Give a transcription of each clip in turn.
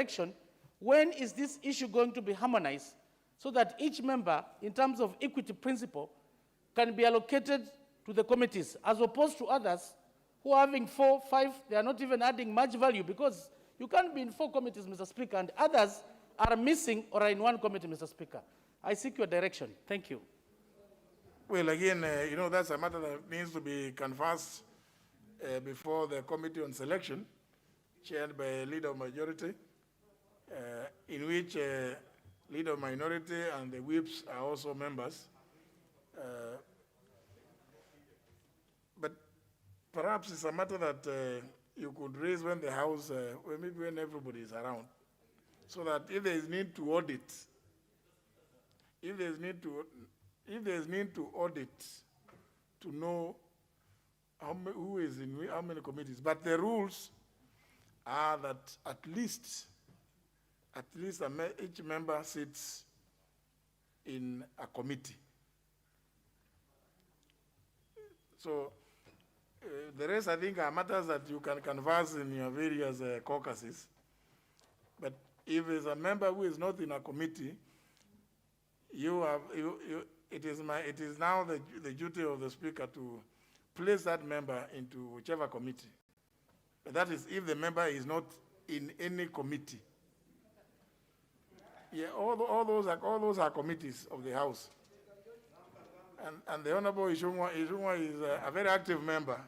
direction. When is this issue going to be harmonized so that each member, in terms of equity principle, can be allocated to the committees, as opposed to others who are having 4, 5, they are not even adding much value, because you can't be in 4 committees, Mr. Speaker, and others are missing or are in 1 committee, Mr. Speaker. I seek your direction. Thank you. Well, again, that's a matter that needs to be canvassed before the Committee on Selection, chaired by a Leader of Majority, in which Leader of Minority and the whips are also members. But perhaps it's a matter that you could raise when the House, maybe when everybody is around, so that if there is need to audit, if there is need to audit to know who is in how many committees. But the rules are that at least each member sits in a committee. So the rest, I think, are matters that you can canvass in your various caucuses. But if there's a member who is not in a committee, it is now the duty of the Speaker to place that member into whichever committee. But that is if the member is not in any committee. Yeah, all those are committees of the House. And the Honorable Ishungwa is a very active member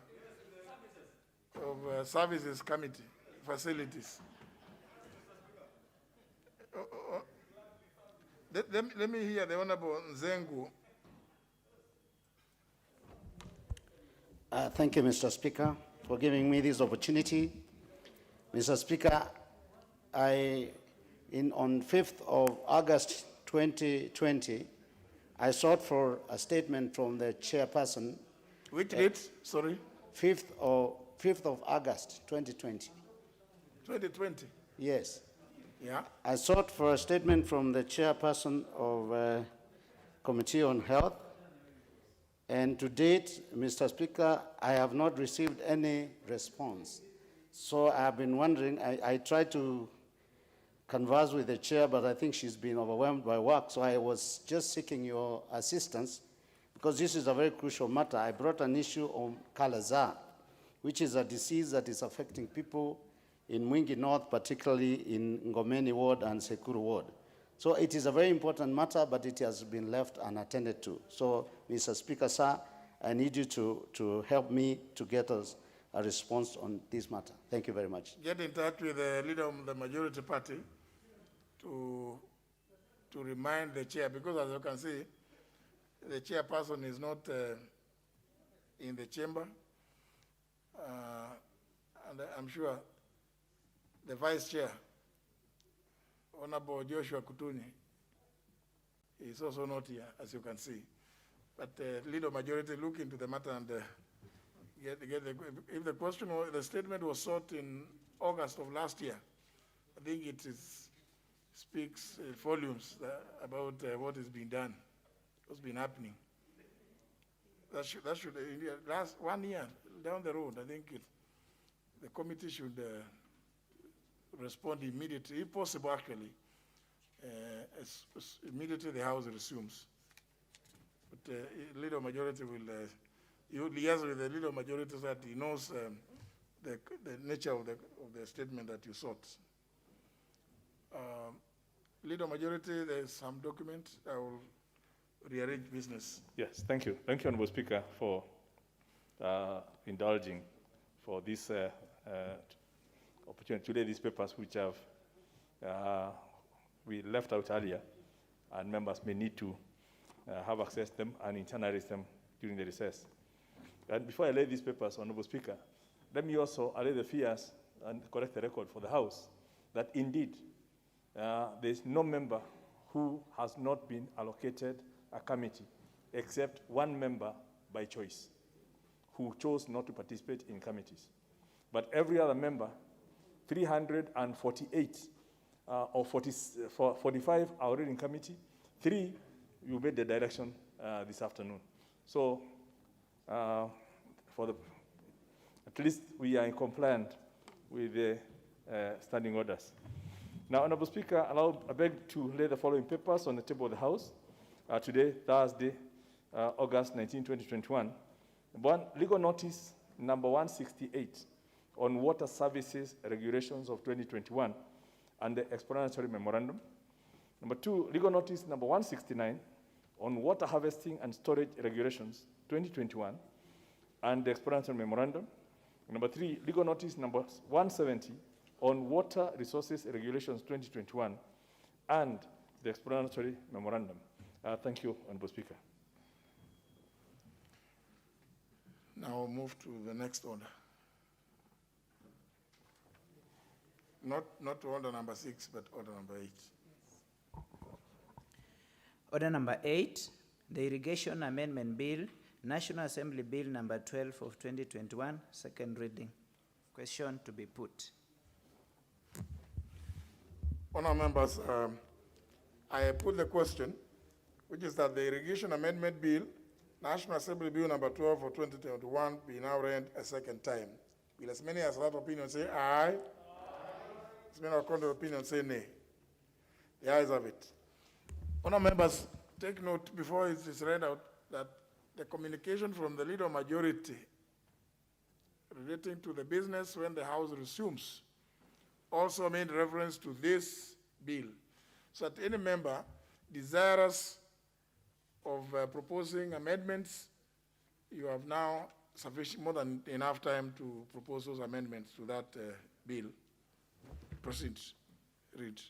of Services Committee, Facilities. Let me hear the Honorable Nzengu. Thank you, Mr. Speaker, for giving me this opportunity. Mr. Speaker, on 5th of August 2020, I sought for a statement from the chairperson. Which date? Sorry? 5th of August 2020. 2020? Yes. Yeah. I sought for a statement from the chairperson of Committee on Health, and to date, Mr. Speaker, I have not received any response. So I have been wondering, I tried to converse with the chair, but I think she's been overwhelmed by work, so I was just seeking your assistance, because this is a very crucial matter. I brought an issue on Kala-Azar, which is a disease that is affecting people in Mwingi North, particularly in Ngomeni Ward and Sekuru Ward. So it is a very important matter, but it has been left unattended to. So, Mr. Speaker, sir, I need you to help me to get us a response on this matter. Thank you very much. Get in touch with the leader of the majority party to remind the chair, because as you can see, the chairperson is not in the chamber. And I'm sure the vice chair, Honorable Joshua Kutuni, is also not here, as you can see. But leader majority look into the matter and if the question or the statement was sought in August of last year, I think it speaks volumes about what is being done, what's been happening. That should last 1 year down the road. I think the committee should respond immediately, if possible, actually, immediately the House resumes. But leader majority will you liaise with the leader majority so that he knows the nature of the statement that you sought. Leader majority, there's some document. I will rearrange business. Yes, thank you. Thank you, Honorable Speaker, for indulging for this opportunity. Today, these papers which have we left out earlier, and members may need to have access to them and internalize them during the recess. And before I lay these papers, Honorable Speaker, let me also allay the fears and correct the record for the House that indeed there is no member who has not been allocated a committee except one member by choice who chose not to participate in committees. But every other member, 348 or 45 are already in committee. 3, you made the direction this afternoon. So at least we are in compliance with the standing orders. Now, Honorable Speaker, I beg to lay the following papers on the table of the House today, Thursday, August 19, 2021. One, legal notice number 168 on water services regulations of 2021 and the explanatory memorandum. Number two, legal notice number 169 on water harvesting and storage regulations 2021 and the explanatory memorandum. Number three, legal notice number 170 on water resources regulations 2021 and the explanatory memorandum. Thank you, Honorable Speaker. Now we'll move to the next order. Not order number 6, but order number 8. Order number 8, the Irrigation Amendment Bill, National Assembly Bill number 12 of 2021, second reading. Question to be put. Honourable members, I put the question, which is that the Irrigation Amendment Bill, National Assembly Bill number 12 of 2021, be now read a second time. Will as many as that opinion say aye? Aye. As many as contrary opinion say nay. The ayes have it. Honourable members, take note before it is read out that the communication from the leader majority relating to the business when the House resumes also made reference to this bill, so that any member desirous of proposing amendments, you have now sufficient, more than enough time to propose those amendments to that bill. Proceed. Read.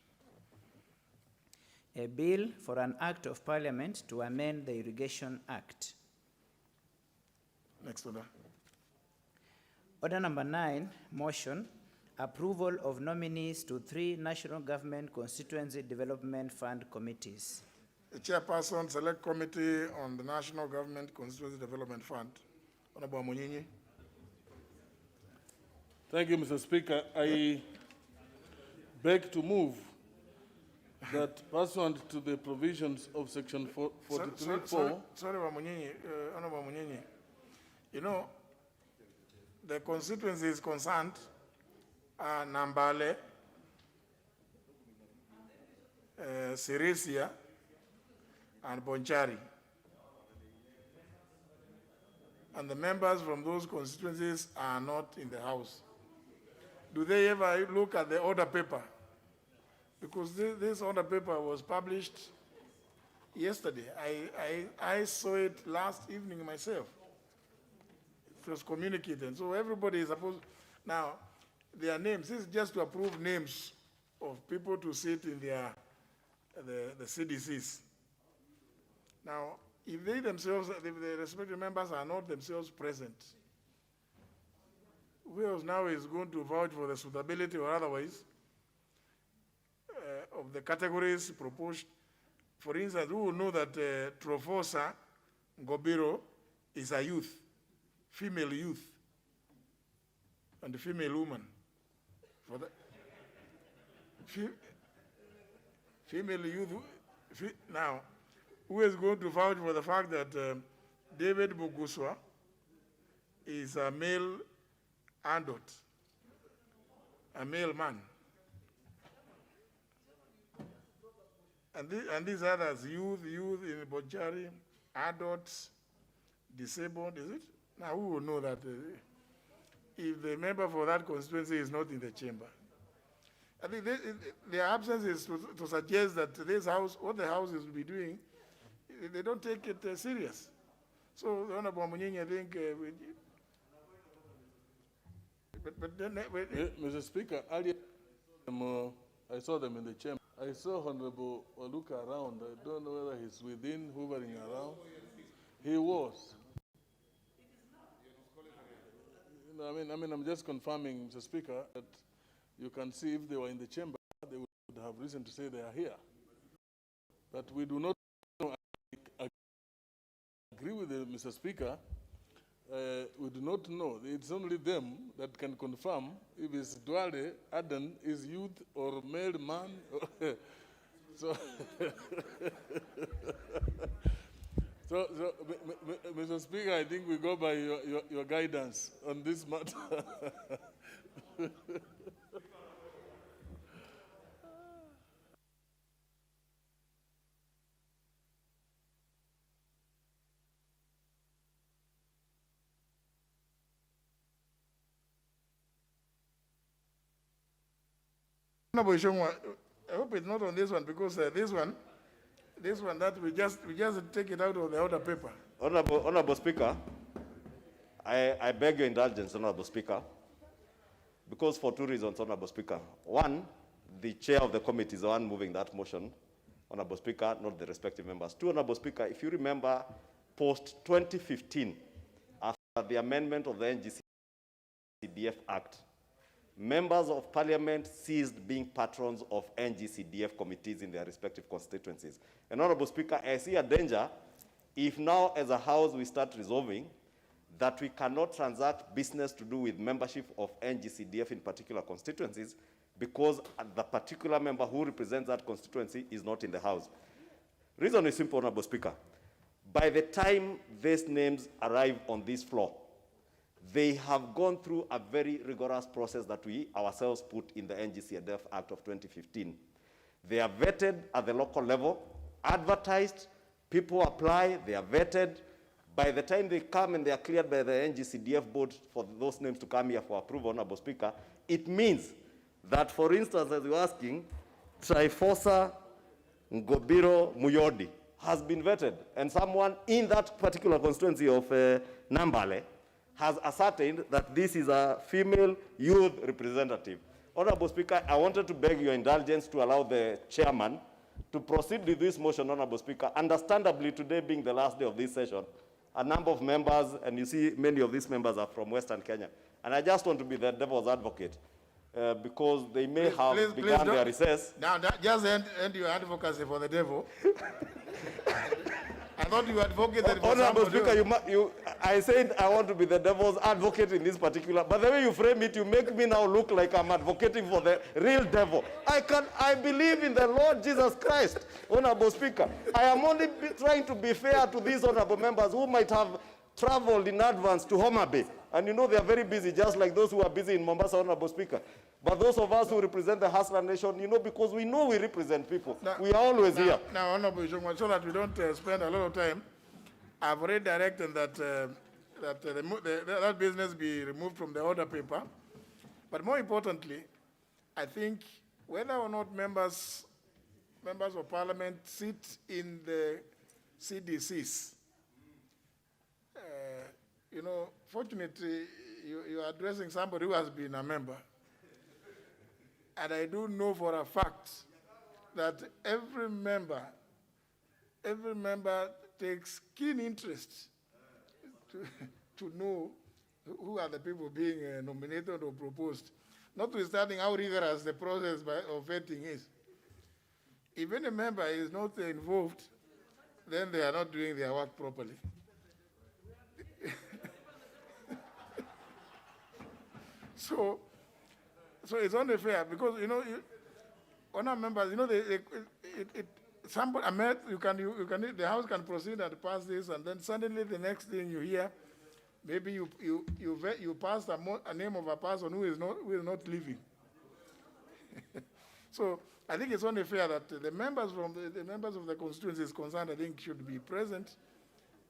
A bill for an act of parliament to amend the Irrigation Act. Next order. Order number 9, motion, approval of nominees to 3 national government constituency development fund committees. The chairperson, select committee on the National Government Constituency Development Fund. Honorable Munyinyi. Thank you, Mr. Speaker. I beg to move that pursuant to the provisions of Section 43.4. Sorry, Honorable Munyinyi. You know, the constituency is concerned, Nambale, Sirisia, and Bonchari. And the members from those constituencies are not in the House. Do they ever look at the order paper? Because this order paper was published yesterday. I saw it last evening myself. It was communicated. So everybody is supposed, now, their names, this is just to approve names of people to sit in the CDCs. Now, if they themselves, if the respective members are not themselves present, who else now is going to vouch for the suitability or otherwise of the categories proposed? For instance, who will know that Trofosa Ngobiro is a youth, female youth, and a female woman? For the female youth, now, who is going to vouch for the fact that David Buguswa is a male adult, a male man? And these others, youth in Bonchari, adults, disabled, is it? Now, who will know that if the member for that constituency is not in the chamber? I think their absence is to suggest that this House, what the House is be doing, they don't take it serious. So, Honorable Munyinyi, I think, but then, Mr. Speaker, earlier I saw them in the chamber. I saw Honorable Waluka around. I don't know whether he's within, hovering around. He was. You know, I mean, I'm just confirming, Mr. Speaker, that you can see if they were in the chamber, they would have reason to say they are here. But we do not agree with Mr. Speaker. We do not know. It's only them that can confirm if it's Dwale, Aden, is youth or male man. So, Mr. Speaker, I think we go by your guidance on this matter. Honorable Ishongwa, I hope it's not on this one, because this one that we just take it out of the order paper. Honorable Speaker, I beg your indulgence, Honorable Speaker, because for two reasons, Honorable Speaker. One, the chair of the committee is the one moving that motion, Honorable Speaker, not the respective members. Two, Honorable Speaker, if you remember, post-2015, after the amendment of the NGCDF Act, members of parliament ceased being patrons of NGCDF committees in their respective constituencies. And Honorable Speaker, I see a danger if now as a house we start resolving that we cannot transact business to do with membership of NGCDF in particular constituencies because the particular member who represents that constituency is not in the house. Reason is simple, Honorable Speaker. By the time these names arrive on this floor, they have gone through a very rigorous process that we ourselves put in the NGCDF Act of 2015. They are vetted at the local level, advertised, people apply, they are vetted. By the time they come and they are cleared by the NGCDF board for those names to come here for approval, Honorable Speaker, it means that, for instance, as you're asking, Trifosa Ngobiro Muyodi has been vetted, and someone in that particular constituency of Nambale has ascertained that this is a female youth representative. Honorable Speaker, I wanted to beg your indulgence to allow the chairman to proceed with this motion, Honorable Speaker. Understandably, today being the last day of this session, a number of members, and you see many of these members are from Western Kenya, and I just want to be the devil's advocate because they may have begun their recess. Now, just end your advocacy for the devil. I thought you advocated for Honorable somebody Speaker, I said I want to be the devil's advocate in this particular, but the way you frame it, you make me now look like I'm advocating for the real devil. I believe in the Lord Jesus Christ, Honorable Speaker. I am only trying to be fair to these honorable members who might have traveled in advance to Homa Bay. And you know they are very busy, just like those who are busy in Mombasa, Honorable Speaker. But those of us who represent the Hustler Nation, you know, because we know we represent people. Now, we are always here. Now, Honorable Ishongwa, so that we don't spend a lot of time, I've already directed that that business be removed from the order paper. But more importantly, I think whether or not members of parliament sit in the CDCs, you know, fortunately, you are addressing somebody who has been a member. And I do know for a fact that every member takes keen interest to know who are the people being nominated or proposed, notwithstanding how rigorous the process of vetting is. If any member is not involved, then they are not doing their work properly. So it's only fair because, you know, honor members, you know, the House can proceed and pass this, and then suddenly the next thing you hear, maybe you passed a name of a person who is not living. So I think it's only fair that the members of the constituencies concerned, I think, should be present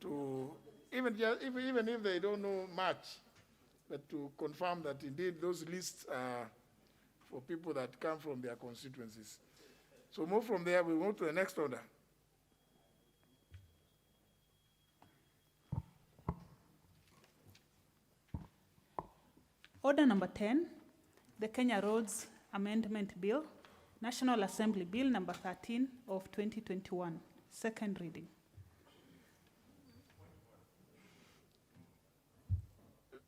to even if they don't know much, but to confirm that indeed those lists are for people that come from their constituencies. So move from there, we move to the next order. Order number 10, the Kenya Roads Amendment Bill, National Assembly Bill number 13 of 2021, second reading.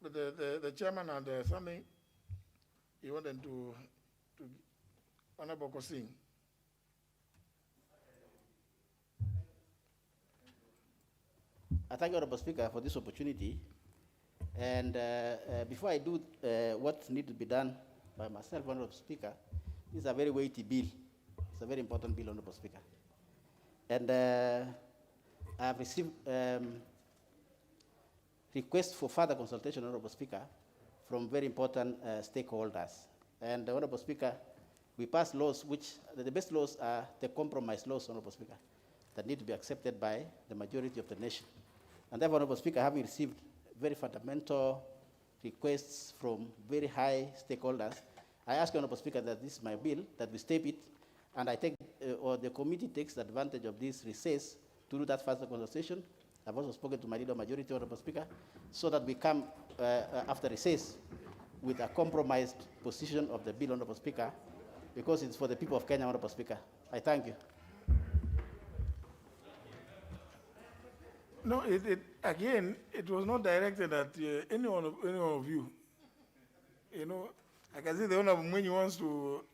The chairman had something he wanted to Honorable Kosing. I thank you, Honorable Speaker, for this opportunity. And before I do what needs to be done by myself, Honorable Speaker, this is a very weighty bill. It's a very important bill, Honorable Speaker. And I have received requests for further consultation, Honorable Speaker, from very important stakeholders. And Honorable Speaker, we pass laws which, the best laws are the compromise laws, Honorable Speaker, that need to be accepted by the majority of the nation. And therefore, Honorable Speaker, having received very fundamental requests from very high stakeholders, I ask Honorable Speaker that this is my bill, that we step it, and I take, or the committee takes advantage of this recess to do that further conversation. I've also spoken to my leader majority, Honorable Speaker, so that we come after recess with a compromised position of the bill, Honorable Speaker, because it's for the people of Kenya, Honorable Speaker. I thank you. No, again, it was not directed at any one of you. You know, I can see the Honorable Mwenyi wants to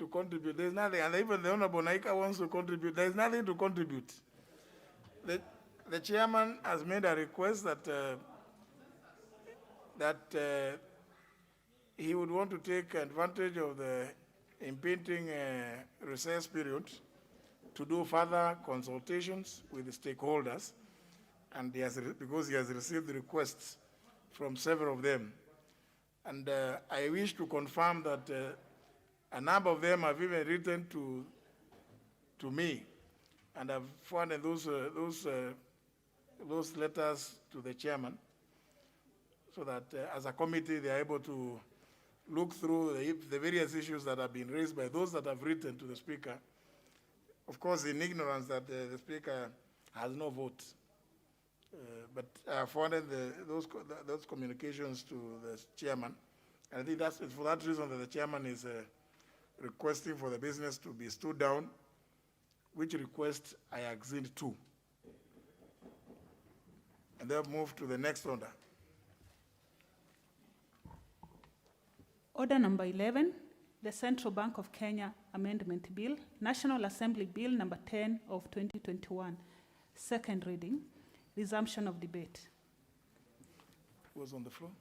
contribute. There's nothing, and even the Honorable Naika wants to contribute. There's nothing to contribute. The chairman has made a request that he would want to take advantage of the impending recess period to do further consultations with the stakeholders, and because he has received requests from several of them. And I wish to confirm that a number of them have even written to me, and I've forwarded those letters to the chairman, so that as a committee they are able to look through the various issues that have been raised by those that have written to the Speaker, of course in ignorance that the Speaker has no vote. But I forwarded those communications to the chairman, and I think that's for that reason that the chairman is requesting for the business to be stood down, which request I accede to. And then move to the next order. Order number 11, the Central Bank of Kenya Amendment Bill, National Assembly Bill number 10 of 2021, second reading, resumption of debate. Who was on the floor?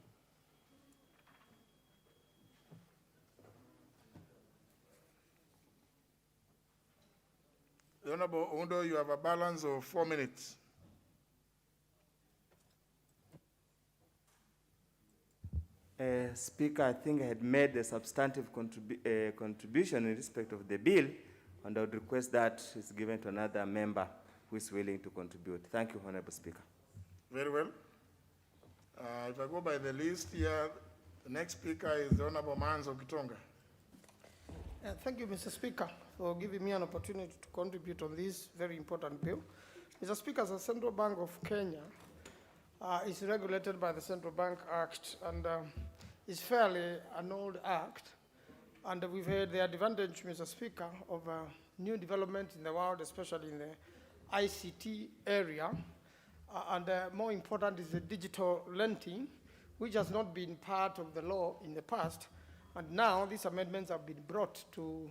The Honorable Ondo, you have a balance of 4 minutes. Speaker, I think I had made a substantive contribution in respect of the bill, and I would request that it's given to another member who is willing to contribute. Thank you, Honorable Speaker. Very well. If I go by the list here, the next speaker is the Honorable Manzo Kitonga. Thank you, Mr. Speaker, for giving me an opportunity to contribute on this very important bill. Mr. Speaker, the Central Bank of Kenya is regulated by the Central Bank Act, and is fairly an old act. And we've had the advantage, Mr. Speaker, of new development in the world, especially in the ICT area. And more important is the digital lending, which has not been part of the law in the past. And now these amendments have been brought to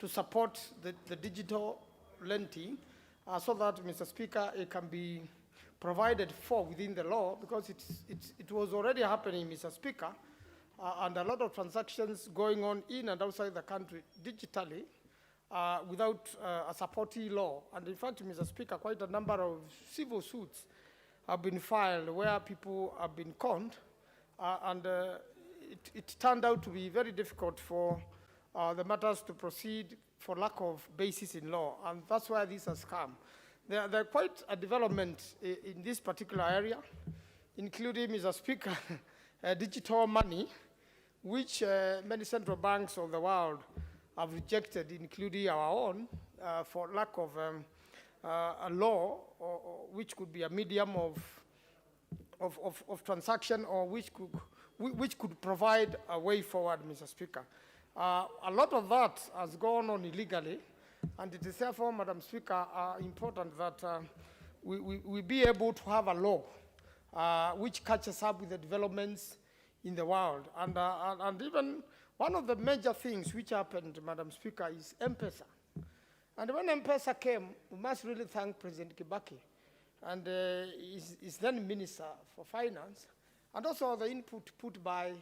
support the digital lending so that, Mr. Speaker, it can be provided for within the law, because it was already happening, Mr. Speaker, and a lot of transactions going on in and outside the country digitally without a supporting law. And in fact, Mr. Speaker, quite a number of civil suits have been filed where people have been conned, and it turned out to be very difficult for the matters to proceed for lack of basis in law, and that's why this has come. There quite a development in this particular area, including, Mr. Speaker, digital money, which many central banks of the world have rejected, including our own, for lack of a law which could be a medium of transaction, or which could provide a way forward, Mr. Speaker. A lot of that has gone on illegally, and it is therefore, Madam Speaker, important that we be able to have a law which catches up with the developments in the world. And even one of the major things which happened, Madam Speaker, is M-Pesa. And when M-Pesa came, we must really thank President Kibaki and his then Minister for Finance, and also the input put by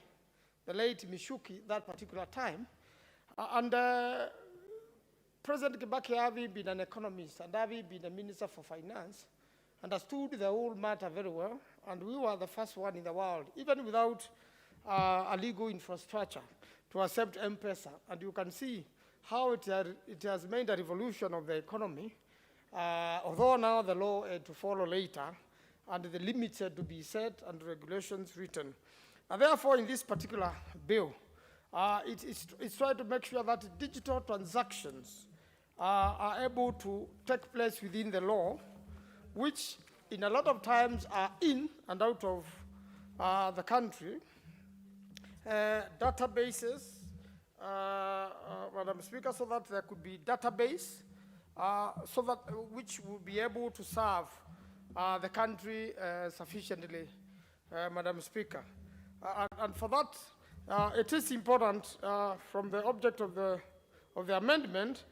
the late Mishuki that particular time. President Kibaki, having been an economist and having been a Minister for Finance, understood the whole matter very well, and we were the first one in the world, even without a legal infrastructure, to accept M-Pesa. And you can see how it has made a revolution of the economy, although now the law to follow later, and the limits to be set and regulations written. And therefore, in this particular bill, It's trying to make sure that digital transactions are able to take place within the law, which in a lot of times are in and out of the country. Databases, Madam Speaker, so that there could be database, so that which will be able to serve the country sufficiently, Madam Speaker. And for that, it is important from the object of the amendment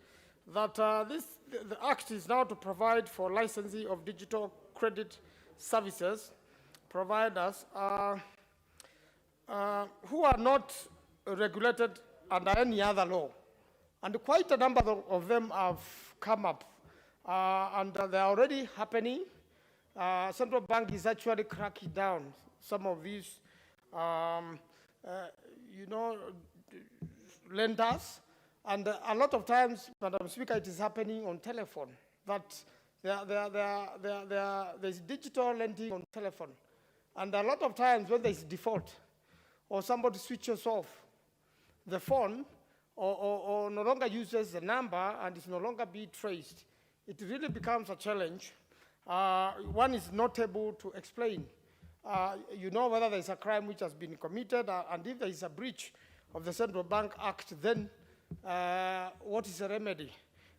that the Act is now to provide for licensing of digital credit services providers who are not regulated under any other law. And quite a number of them have come up, and they're already happening. Central Bank is actually cracking down some of these, lenders. And a lot of times, Madam Speaker, it is happening on telephone, that there's digital lending on telephone. And a lot of times when there's default, or somebody switches off the phone, or no longer uses the number and is no longer being traced, it really becomes a challenge. One is not able to explain, whether there's a crime which has been committed, and if there is a breach of the Central Bank Act, then what is the remedy?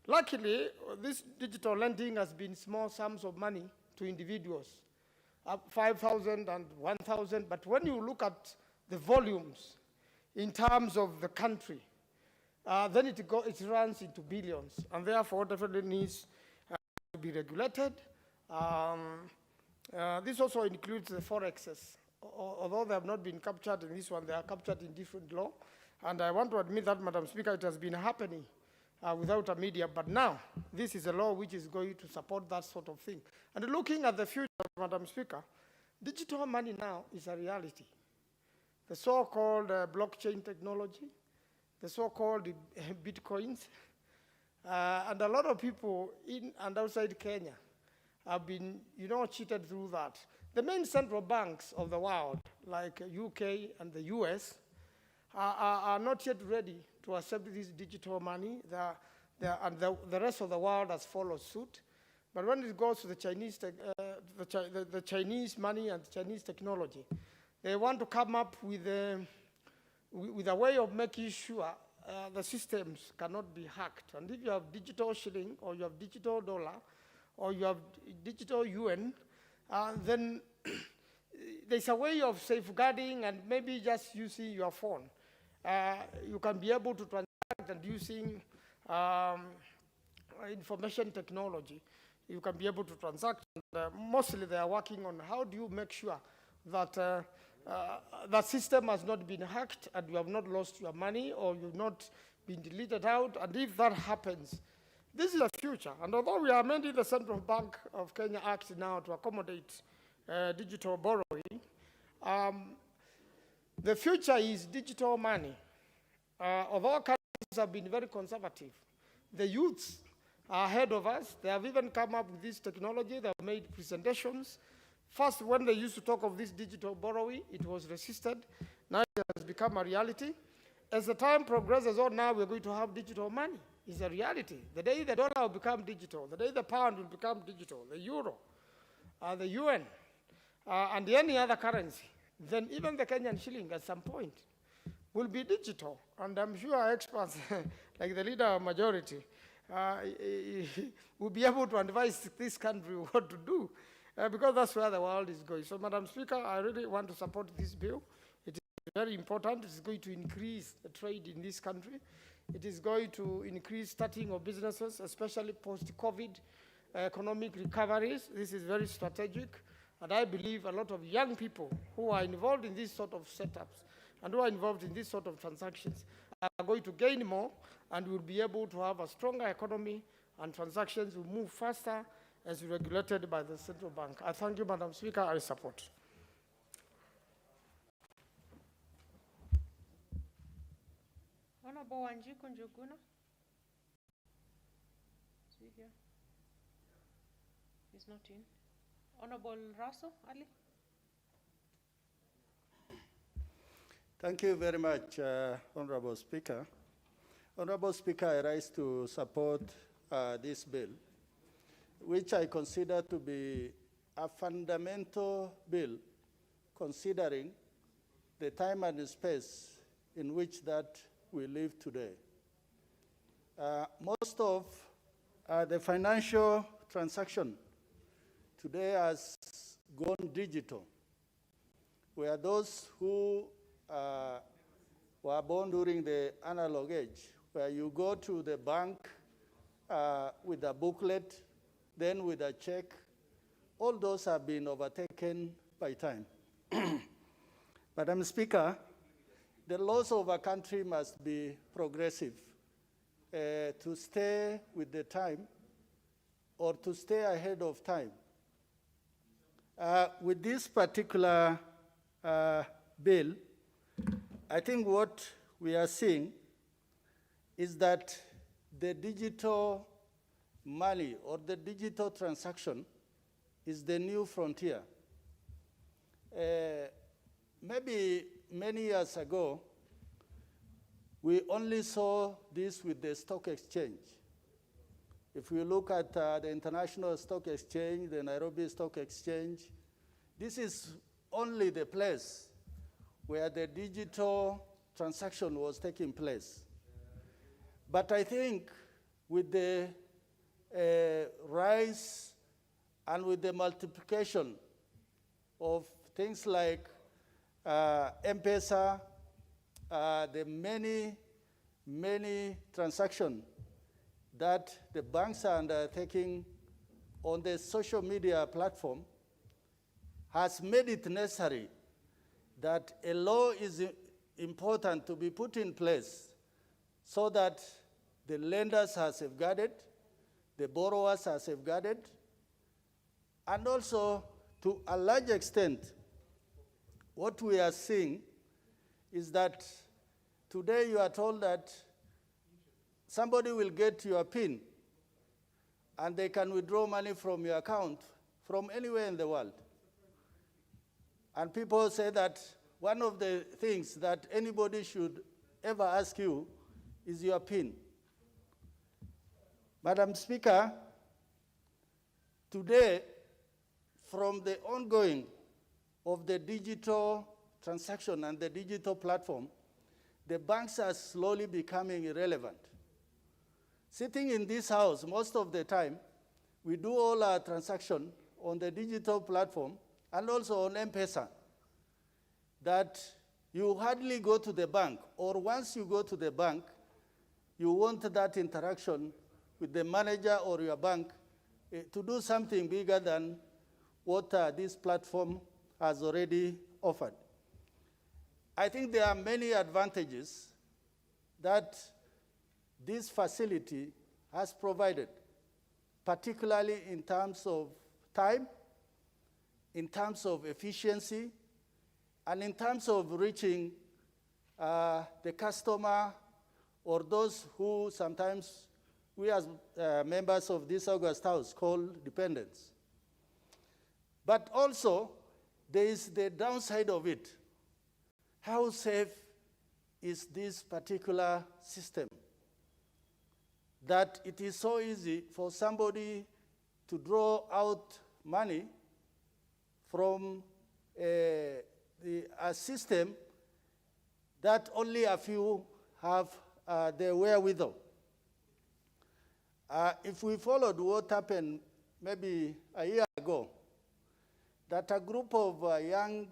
Luckily, this digital lending has been small sums of money to individuals, 5,000 and 1,000, but when you look at the volumes in terms of the country, then it runs into billions, and therefore definitely needs to be regulated. This also includes the forexes. Although they have not been captured in this one, they are captured in different law. And I want to admit that, Madam Speaker, it has been happening without a media, but now this is a law which is going to support that sort of thing. And looking at the future, Madam Speaker, digital money now is a reality. The so-called blockchain technology, the so-called bitcoins, and a lot of people in and outside Kenya have been, cheated through that. The main central banks of the world, like UK and the US, are not yet ready to accept this digital money. And the rest of the world has followed suit. But when it goes to the Chinese, the Chinese money and Chinese technology, they want to come up with a way of making sure the systems cannot be hacked. And if you have digital shilling, or you have digital dollar, or you have digital yuan, then there's a way of safeguarding and maybe just using your phone. You can be able to transact, and using information technology, you can be able to transact. And, mostly they are working on how do you make sure that that system has not been hacked and you have not lost your money or you've not been deleted out. And if that happens, this is the future. And although we are amending the Central Bank of Kenya Act now to accommodate digital borrowing, the future is digital money. Although countries have been very conservative, the youths are ahead of us. They have even come up with this technology. They have made presentations. First, when they used to talk of this digital borrowing, it was resisted. Now it has become a reality. As the time progresses on, now we're going to have digital money. It's a reality. The day the dollar will become digital, the day the pound will become digital, the euro, the yuan, and any other currency, then even the Kenyan shilling at some point will be digital. And I'm sure experts, like the leader of majority, will be able to advise this country what to do, because that's where the world is going. So, Madam Speaker, I really want to support this bill. It is very important. It is going to increase the trade in this country. It is going to increase starting of businesses, especially post-COVID economic recoveries. This is very strategic. And I believe a lot of young people who are involved in these sort of setups and who are involved in these sort of transactions are going to gain more and will be able to have a stronger economy, and transactions will move faster as regulated by the central bank. I thank you, Madam Speaker. I support. Honorable Wanjiku Njuguna. Is he here? He's not in. Honorable Russell Ali. Thank you very much, Honorable Speaker. Honorable Speaker, I rise to support this bill, which I consider to be a fundamental bill, considering the time and the space in which that we live today. Most of the financial transaction today has gone digital, where those who were born during the analog age, where you go to the bank with a booklet, then with a check, all those have been overtaken by time. Madam Speaker, the laws of a country must be progressive to stay with the time or to stay ahead of time. With this particular bill, I think what we are seeing is that the digital money or the digital transaction is the new frontier. Maybe many years ago, we only saw this with the stock exchange. If we look at the International Stock Exchange, the Nairobi Stock Exchange, this is only the place where the digital transaction was taking place. But I think with the rise and with the multiplication of things like M-Pesa, the many transactions that the banks are undertaking on the social media platform has made it necessary that a law is important to be put in place so that the lenders are safeguarded, the borrowers are safeguarded, and also to a large extent, what we are seeing is that today you are told that somebody will get your PIN and they can withdraw money from your account from anywhere in the world. And people say that one of the things that anybody should ever ask you is your PIN. Madam Speaker, today, from the ongoing of the digital transaction and the digital platform, the banks are slowly becoming irrelevant. Sitting in this house, most of the time, we do all our transactions on the digital platform and also on M-Pesa, that you hardly go to the bank, or once you go to the bank, you want that interaction with the manager or your bank to do something bigger than what this platform has already offered. I think there are many advantages that this facility has provided, particularly in terms of time, in terms of efficiency, and in terms of reaching the customer or those who sometimes we as members of this August House call dependents. But also, there is the downside of it. How safe is this particular system? That it is so easy for somebody to draw out money from a system that only a few have the wherewithal. If we followed what happened maybe a year ago, that a group of young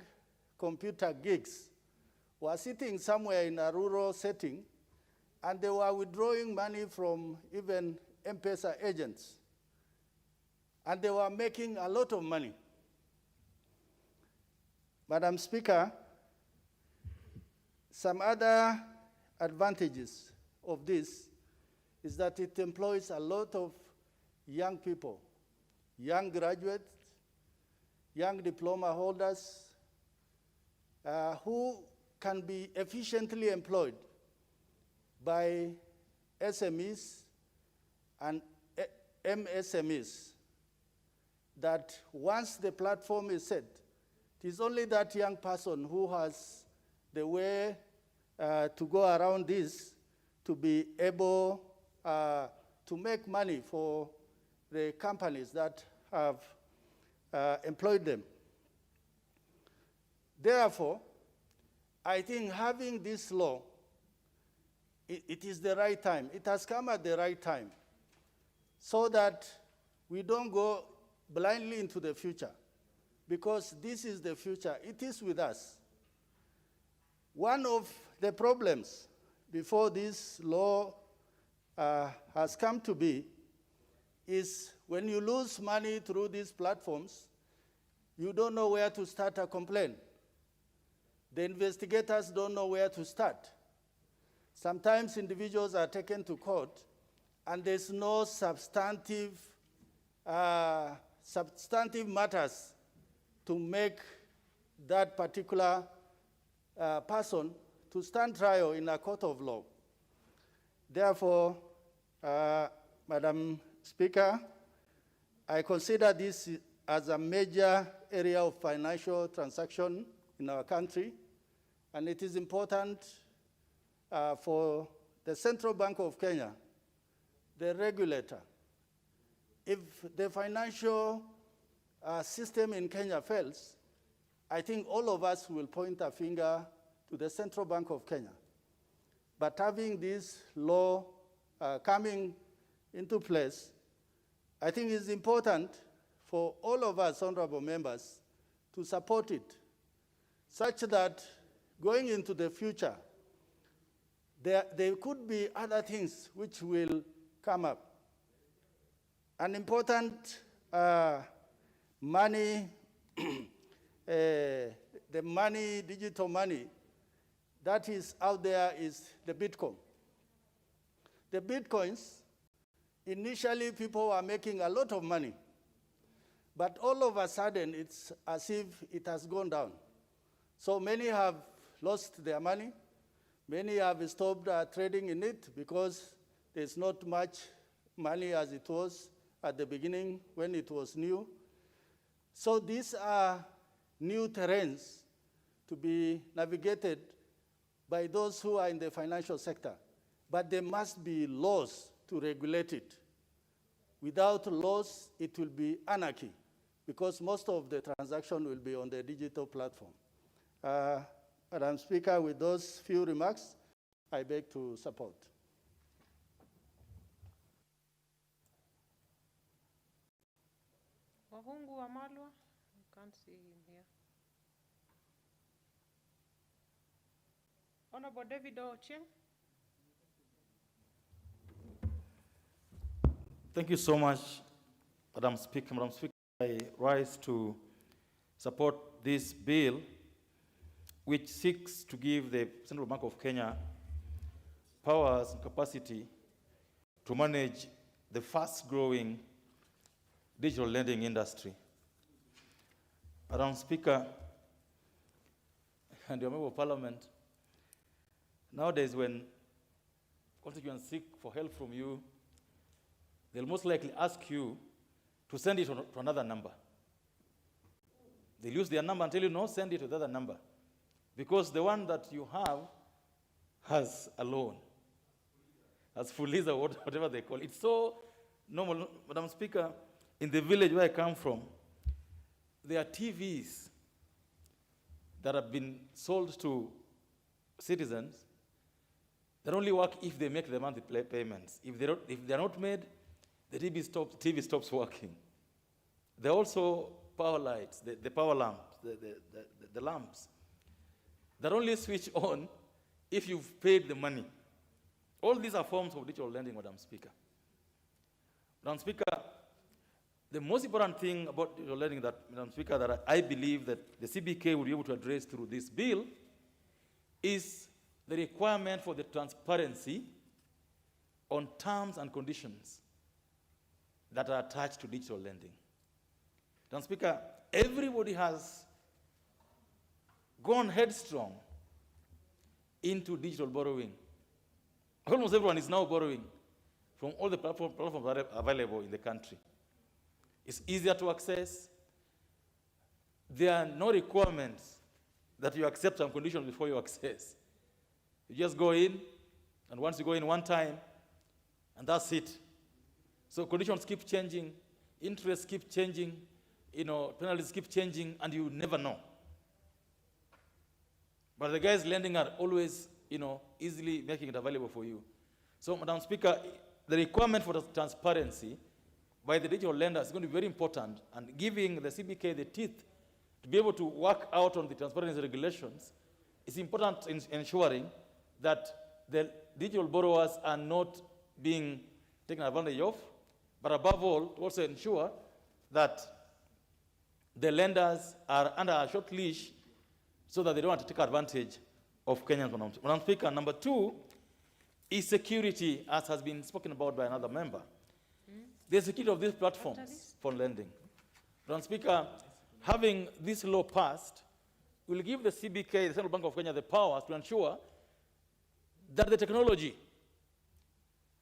computer geeks were sitting somewhere in a rural setting, and they were withdrawing money from even M-Pesa agents. And they were making a lot of money. Madam Speaker, some other advantages of this is that it employs a lot of young people, young graduates, young diploma holders, who can be efficiently employed by SMEs and MSMEs, that once the platform is set, it is only that young person who has the way to go around this to be able to make money for the companies that have employed them. Therefore, I think having this law, it is the right time. It has come at the right time so that we don't go blindly into the future, because this is the future. It is with us. One of the problems before this law has come to be is when you lose money through these platforms, you don't know where to start a complaint. The investigators don't know where to start. Sometimes individuals are taken to court and there's no substantive matters to make that particular person to stand trial in a court of law. Therefore, Madam Speaker, I consider this as a major area of financial transaction in our country, and it is important for the Central Bank of Kenya, the regulator. If the financial system in Kenya fails, I think all of us will point a finger to the Central Bank of Kenya. But having this law coming into place, I think it's important for all of us, honorable members, to support it, such that going into the future, there could be other things which will come up. An important money, the money, digital money, that is out there is the Bitcoin. The Bitcoins, initially people were making a lot of money, but all of a sudden it's as if it has gone down. So many have lost their money. Many have stopped trading in it because there's not much money as it was at the beginning when it was new. So these are new terrains to be navigated by those who are in the financial sector. But there must be laws to regulate it. Without laws, it will be anarchy, because most of the transaction will be on the digital platform. Madam Speaker, with those few remarks, I beg to support. Wahungu Wamalwa? I can't see him here. Honorable David Ochieng. Thank you so much, Madam Speaker. Madam Speaker, I rise to support this bill, which seeks to give the Central Bank of Kenya powers and capacity to manage the fast-growing digital lending industry. Madam Speaker and your member of Parliament, nowadays when constituents seek for help from you, they'll most likely ask you to send it to another number. They'll use their number and tell you, no, send it to the other number, because the one that you have has a loan, has Fuliza, or whatever they call it. It's so normal. Madam Speaker, in the village where I come from, there are TVs that have been sold to citizens that only work if they make the monthly payments. If they're not made, the TV stops working. There are also power lights, the power lamps, the lamps that only switch on if you've paid the money. All these are forms of digital lending, Madam Speaker. Madam Speaker, the most important thing about digital lending, that, Madam Speaker, that I believe that the CBK will be able to address through this bill is the requirement for the transparency on terms and conditions that are attached to digital lending. Madam Speaker, everybody has gone headstrong into digital borrowing. Almost everyone is now borrowing from all the platforms available in the country. It's easier to access. There are no requirements that you accept some conditions before you access. You just go in, and once you go in one time, and that's it. So conditions keep changing, interests keep changing, penalties keep changing, and you never know. But the guys lending are always, easily making it available for you. So, Madam Speaker, the requirement for the transparency by the digital lenders is going to be very important, and giving the CBK the teeth to be able to work out on the transparency regulations is important in ensuring that the digital borrowers are not being taken advantage of, but above all, to also ensure that the lenders are under a short leash so that they don't have to take advantage of Kenyans. Madam Speaker, number 2 is security, as has been spoken about by another member. The security of these platforms for lending. Madam Speaker, having this law passed will give the CBK, the Central Bank of Kenya, the powers to ensure that the technology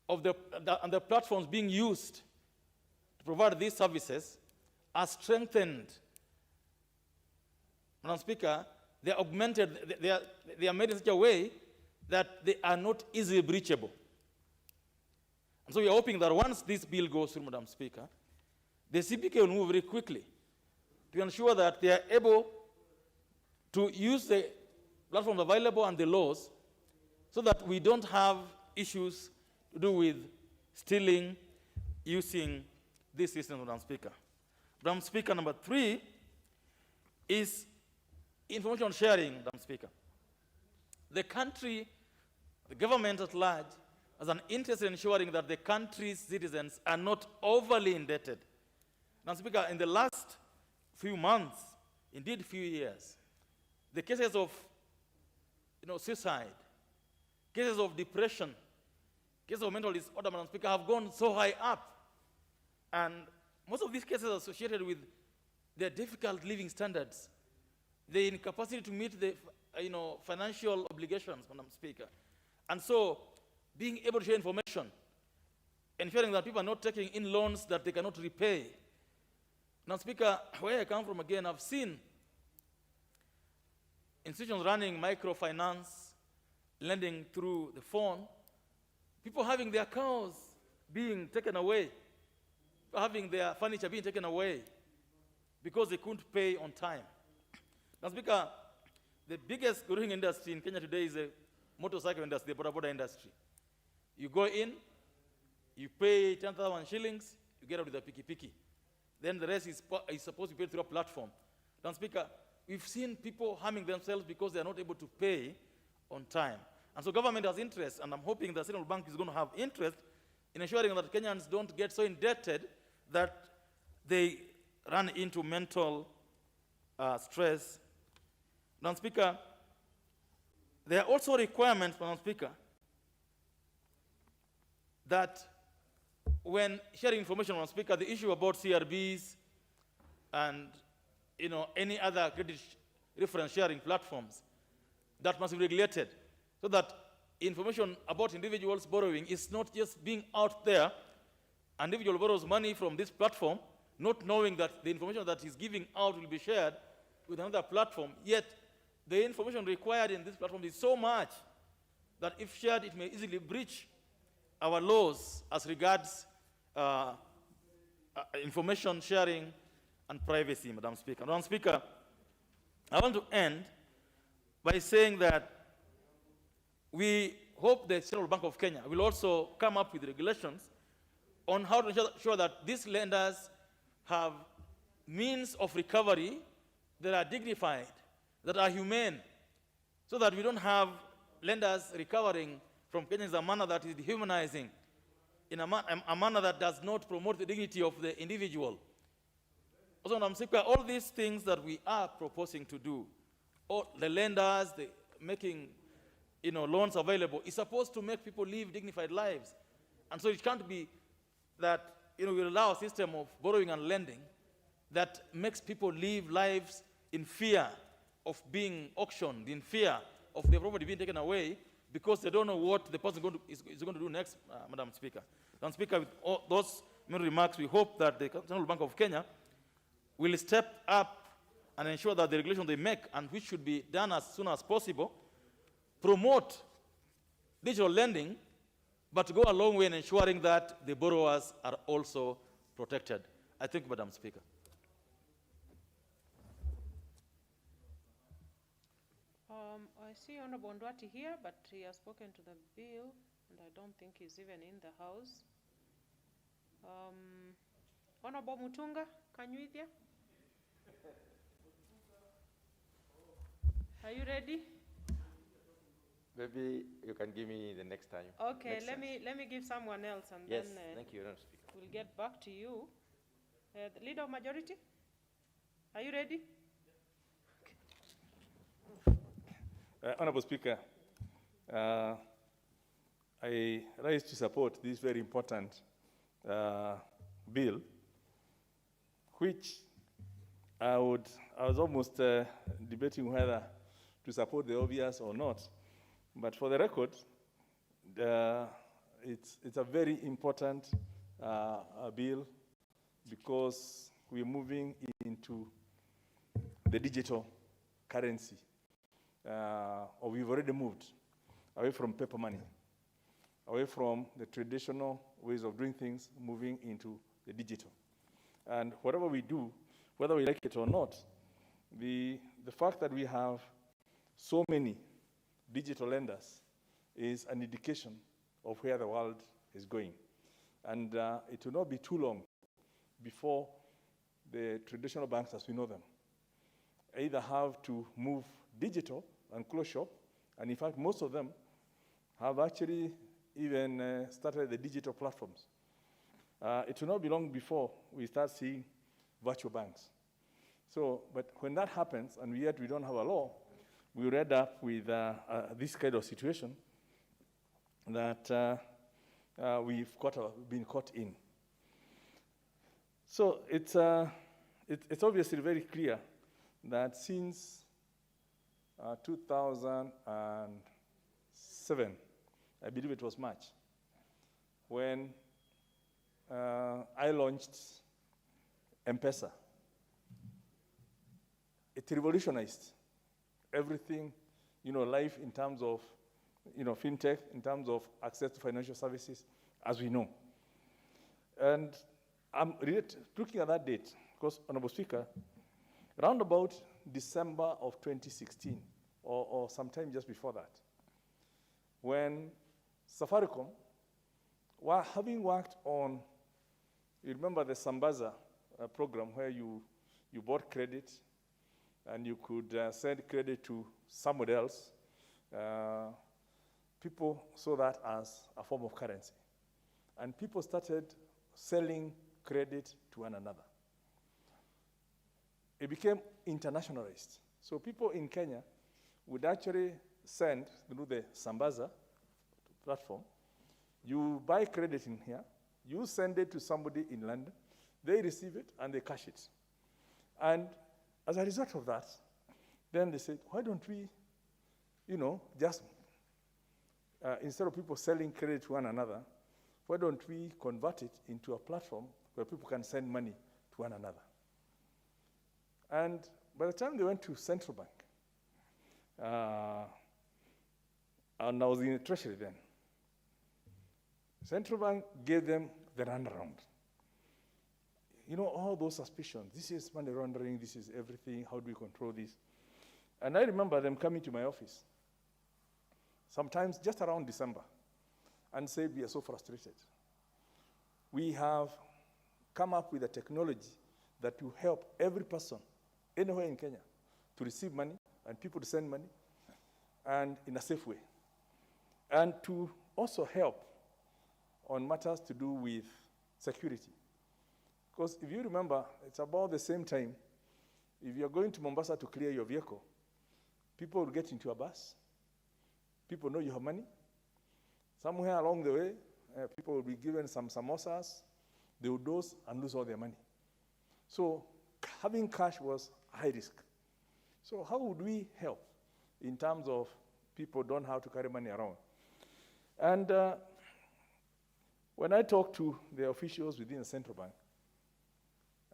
of the platforms being used to provide these services are strengthened. Madam Speaker, they are augmented, they are made in such a way that they are not easily breachable. And so we are hoping that once this bill goes through, Madam Speaker, the CBK will move very quickly to ensure that they are able to use the platforms available and the laws so that we don't have issues to do with stealing, using this system, Madam Speaker. Madam Speaker, number 3 is information sharing, Madam Speaker. The country, the government at large, has an interest in ensuring that the country's citizens are not overly indebted. Madam Speaker, in the last few months, indeed few years, the cases of suicide, cases of depression, cases of mental disorder, Madam Speaker, have gone so high up. And most of these cases are associated with their difficult living standards, the incapacity to meet the financial obligations, Madam Speaker. And so being able to share information, ensuring that people are not taking in loans that they cannot repay. Madam Speaker, where I come from again, I've seen institutions running microfinance, lending through the phone, people having their cows being taken away, having their furniture being taken away because they couldn't pay on time. Madam Speaker, the biggest growing industry in Kenya today is the motorcycle industry, the boda industry. You go in, you pay 10,000 shillings, you get out with a piki. Then the rest is supposed to be paid through a platform. Madam Speaker, we've seen people harming themselves because they are not able to pay on time. And so government has interest, and I'm hoping the Central Bank is going to have interest in ensuring that Kenyans don't get so indebted that they run into mental stress. Madam Speaker, there are also requirements, Madam Speaker, that when sharing information, Madam Speaker, the issue about CRBs and any other credit reference sharing platforms, that must be regulated so that information about individuals borrowing is not just being out there. An individual borrows money from this platform, not knowing that the information that he's giving out will be shared with another platform, yet the information required in this platform is so much that if shared, it may easily breach our laws as regards information sharing and privacy, Madam Speaker. Madam Speaker, I want to end by saying that we hope the Central Bank of Kenya will also come up with regulations on how to ensure that these lenders have means of recovery that are dignified, that are humane, so that we don't have lenders recovering from Kenyans in a manner that is dehumanizing, in a manner that does not promote the dignity of the individual. Also, Madam Speaker, all these things that we are proposing to do, all the lenders, the making loans available, is supposed to make people live dignified lives. And so it can't be that we allow a system of borrowing and lending that makes people live lives in fear of being auctioned, in fear of their property being taken away, because they don't know what the person is going to do next, Madam Speaker. Madam Speaker, with all those many remarks, we hope that the Central Bank of Kenya will step up and ensure that the regulation they make, and which should be done as soon as possible, promote digital lending, but go a long way in ensuring that the borrowers are also protected. I thank you, Madam Speaker. I see Honorable Ndwati here, but he has spoken to the bill, and I don't think he's even in the house. Honorable Mutunga, can you hear? Are you ready? Maybe you can give me the next time. Okay, let me give someone else, and Yes, then thank you, Madam Speaker. we'll get back to you. The Leader of Majority, are you ready? Honorable Speaker, I rise to support this very important bill, which I was almost debating whether to support the obvious or not. But for the record, it's a very important bill because we're moving into the digital currency. Or we've already moved away from paper money, away from the traditional ways of doing things, moving into the digital. And whatever we do, whether we like it or not, the fact that we have so many digital lenders is an indication of where the world is going. And it will not be too long before the traditional banks as we know them either have to move digital and close shop, and in fact, most of them have actually even started the digital platforms. It will not be long before we start seeing virtual banks. So, but when that happens, and yet we don't have a law, we will end up with this kind of situation that we've been caught in. So it's obviously very clear that since 2007, I believe it was March, when I launched M-Pesa. It revolutionized everything, life in terms of, fintech, in terms of access to financial services, as we know. And I'm looking at that date, because, Honorable Speaker, around about December of 2016, or sometime just before that, when Safaricom, having worked on, you remember the Sambaza program where you bought credit and you could send credit to somebody else, people saw that as a form of currency. And people started selling credit to one another. It became internationalized. So people in Kenya would actually send through the Sambaza platform. You buy credit in here, you send it to somebody in London, they receive it and they cash it. And as a result of that, then they said, why don't we, just, instead of people selling credit to one another, why don't we convert it into a platform where people can send money to one another? And by the time they went to Central Bank, and I was in the Treasury then, Central Bank gave them the runaround. All those suspicions. This is money laundering, this is everything, how do we control this? And I remember them coming to my office, sometimes just around December, and said, we are so frustrated. We have come up with a technology that will help every person anywhere in Kenya to receive money and people to send money, and in a safe way. And to also help on matters to do with security. Because if you remember, it's about the same time, if you're going to Mombasa to clear your vehicle, people will get into a bus, people know you have money. Somewhere along the way, people will be given some samosas, they will dose and lose all their money. So having cash was high risk. So how would we help in terms of people don't have to carry money around? And when I talk to the officials within the central bank,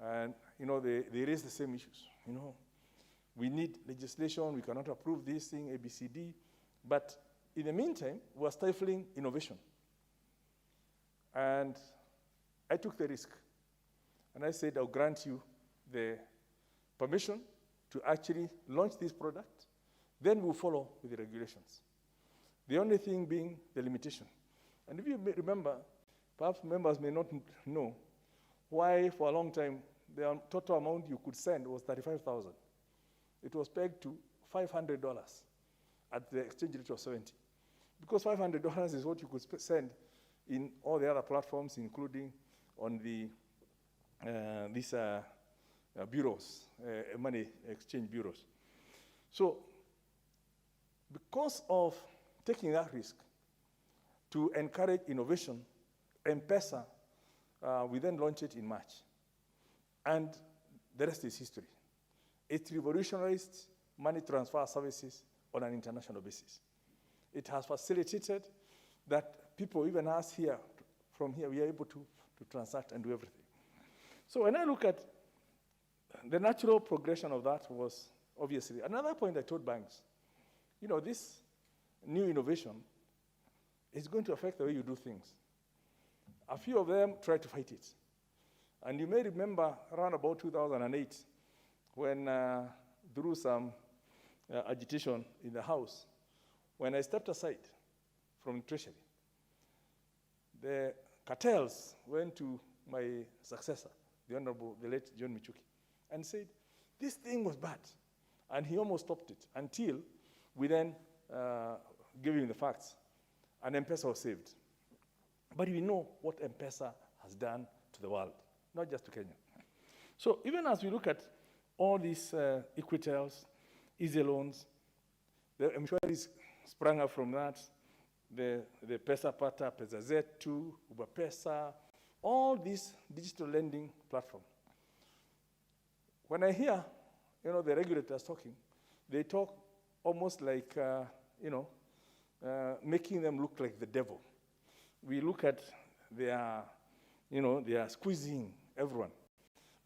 and they raise the same issues. We need legislation. We cannot approve this thing, ABCD. But in the meantime, we're stifling innovation. And I took the risk. And I said, I'll grant you the permission to actually launch this product. Then we'll follow with the regulations. The only thing being the limitation. And if you may remember, perhaps members may not know why for a long time the total amount you could send was $35,000. It was pegged to $500 at the exchange rate of 70. Because $500 is what you could send in all the other platforms, including on the these bureaus, money exchange bureaus. So because of taking that risk to encourage innovation, M-Pesa, we then launched it in March. And the rest is history. It revolutionized money transfer services on an international basis. It has facilitated that people, even us here, from here, we are able to transact and do everything. So when I look at the natural progression of that was obviously, another point I told banks, you know, this new innovation is going to affect the way you do things. A few of them tried to fight it. And you may remember around about 2008, when through some agitation in the House, when I stepped aside from Treasury, the cartels went to my successor, the Honorable, the late John Michuki, and said, this thing was bad. And he almost stopped it until we then gave him the facts, and M-Pesa was saved. But we know what M-Pesa has done to the world, not just to Kenya. So even as we look at all these Equitel, easy loans, the insurance sprang up from that, the Pesa Pata, Pesa Z2, Uber Pesa, all these digital lending platforms. When I hear, you know, the regulators talking, they talk almost like, making them look like the devil. We look at their, they are squeezing everyone.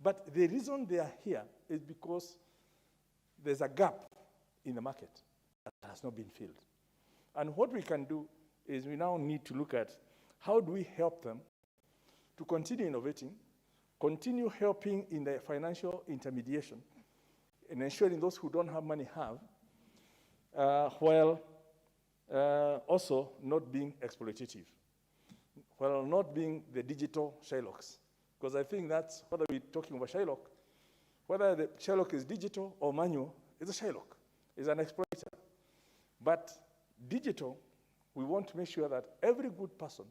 But the reason they are here is because there's a gap in the market that has not been filled. And what we can do is we now need to look at how do we help them to continue innovating, continue helping in the financial intermediation, and ensuring those who don't have money have, while also not being exploitative, while not being the digital Shylocks. Because I think that's, whether we're talking about Shylock, whether the Shylock is digital or manual, it's a Shylock, it's an exploiter. But digital, we want to make sure that every good person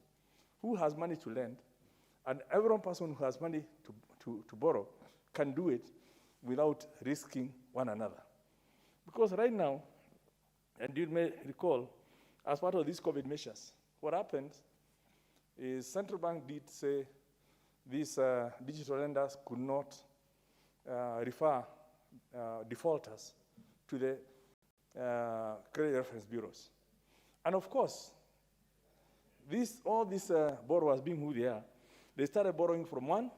who has money to lend and every person who has money to borrow can do it without risking one another. Because right now, and you may recall, as part of these COVID measures, what happened is central bank did say these digital lenders could not refer defaulters to the credit reference bureaus. And of course, all these borrowers being who they are, they started borrowing from one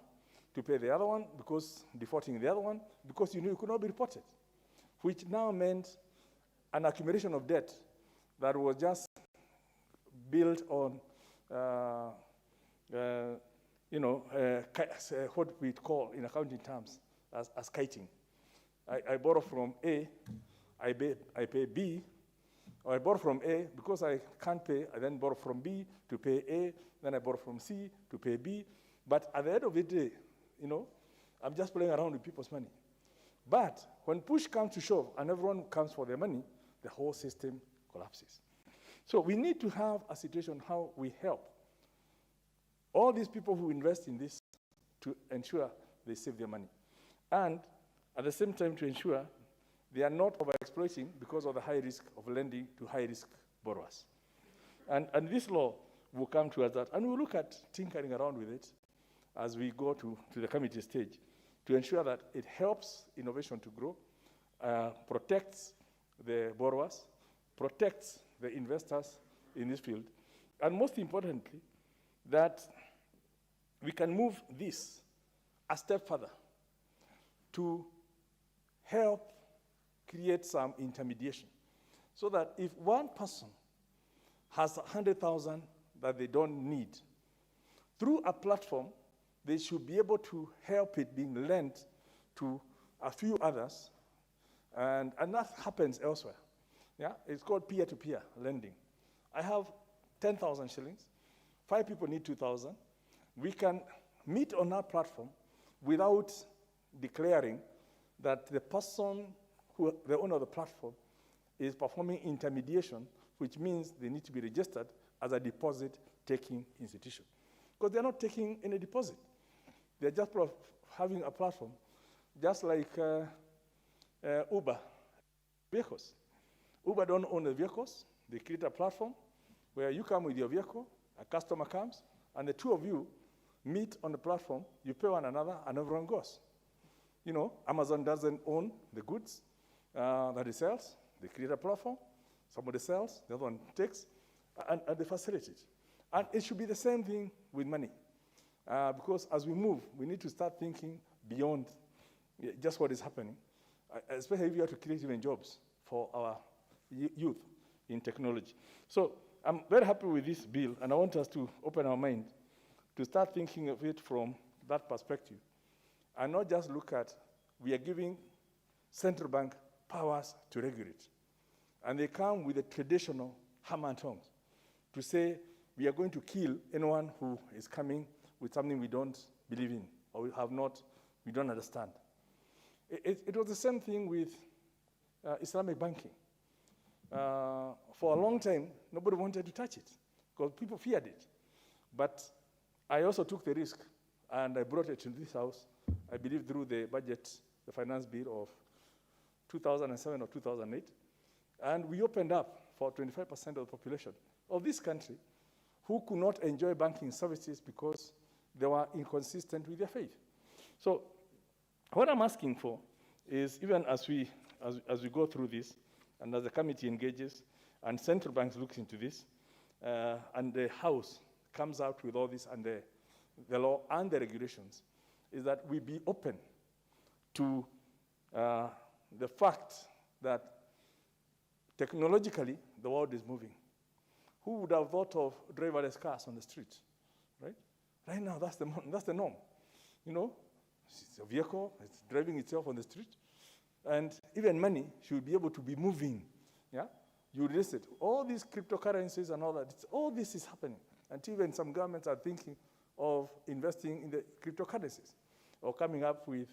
to pay the other one, because defaulting the other one, because you could not be reported, which now meant an accumulation of debt that was just built on, what we call in accounting terms as kiting. I borrow from A, I pay B, or I borrow from A, because I can't pay, I then borrow from B to pay A, then I borrow from C to pay B. But at the end of the day, I'm just playing around with people's money. But when push comes to shove and everyone comes for their money, the whole system collapses. So we need to have a situation how we help all these people who invest in this to ensure they save their money. And at the same time to ensure they are not overexploiting because of the high risk of lending to high-risk borrowers. And this law will come towards that. And we'll look at tinkering around with it as we go to the committee stage to ensure that it helps innovation to grow, protects the borrowers, protects the investors in this field, and most importantly, that we can move this a step further to help create some intermediation so that if one person has 100,000 that they don't need, through a platform, they should be able to help it being lent to a few others, and that happens elsewhere. Yeah, it's called peer-to-peer lending. I have 10,000 shillings, 5 people need 2,000. We can meet on our platform without declaring that the person the owner of the platform is performing intermediation, which means they need to be registered as a deposit-taking institution. Because they're not taking any deposit. They're just having a platform, just like Uber vehicles. Uber don't own the vehicles. They create a platform where you come with your vehicle, a customer comes, and the two of you meet on the platform, you pay one another, and everyone goes. You know, Amazon doesn't own the goods that it sells. They create a platform, somebody sells, the other one takes, and they facilitate. And it should be the same thing with money. Because as we move, we need to start thinking beyond just what is happening, especially if we have to create even jobs for our youth in technology. So I'm very happy with this bill, and I want us to open our mind to start thinking of it from that perspective, and not just look at, we are giving central bank powers to regulate. And they come with the traditional hammer and tongs to say, we are going to kill anyone who is coming with something we don't believe in, or we don't understand. It was the same thing with Islamic banking. For a long time, nobody wanted to touch it, because people feared it. But I also took the risk, and I brought it to this house, I believe through the budget, the finance bill of 2007 or 2008, and we opened up for 25% of the population of this country who could not enjoy banking services because they were inconsistent with their faith. So what I'm asking for is, even as we go through this, and as the committee engages, and central banks looks into this, and the House comes out with all this, and the law and the regulations, is that we be open to the fact that technologically the world is moving. Who would have thought of driverless cars on the street, right? Right now, that's the norm. You know, it's a vehicle, it's driving itself on the street, and even money should be able to be moving. Yeah, you list it. All these cryptocurrencies and all that. All this is happening, and even some governments are thinking of investing in the cryptocurrencies or coming up with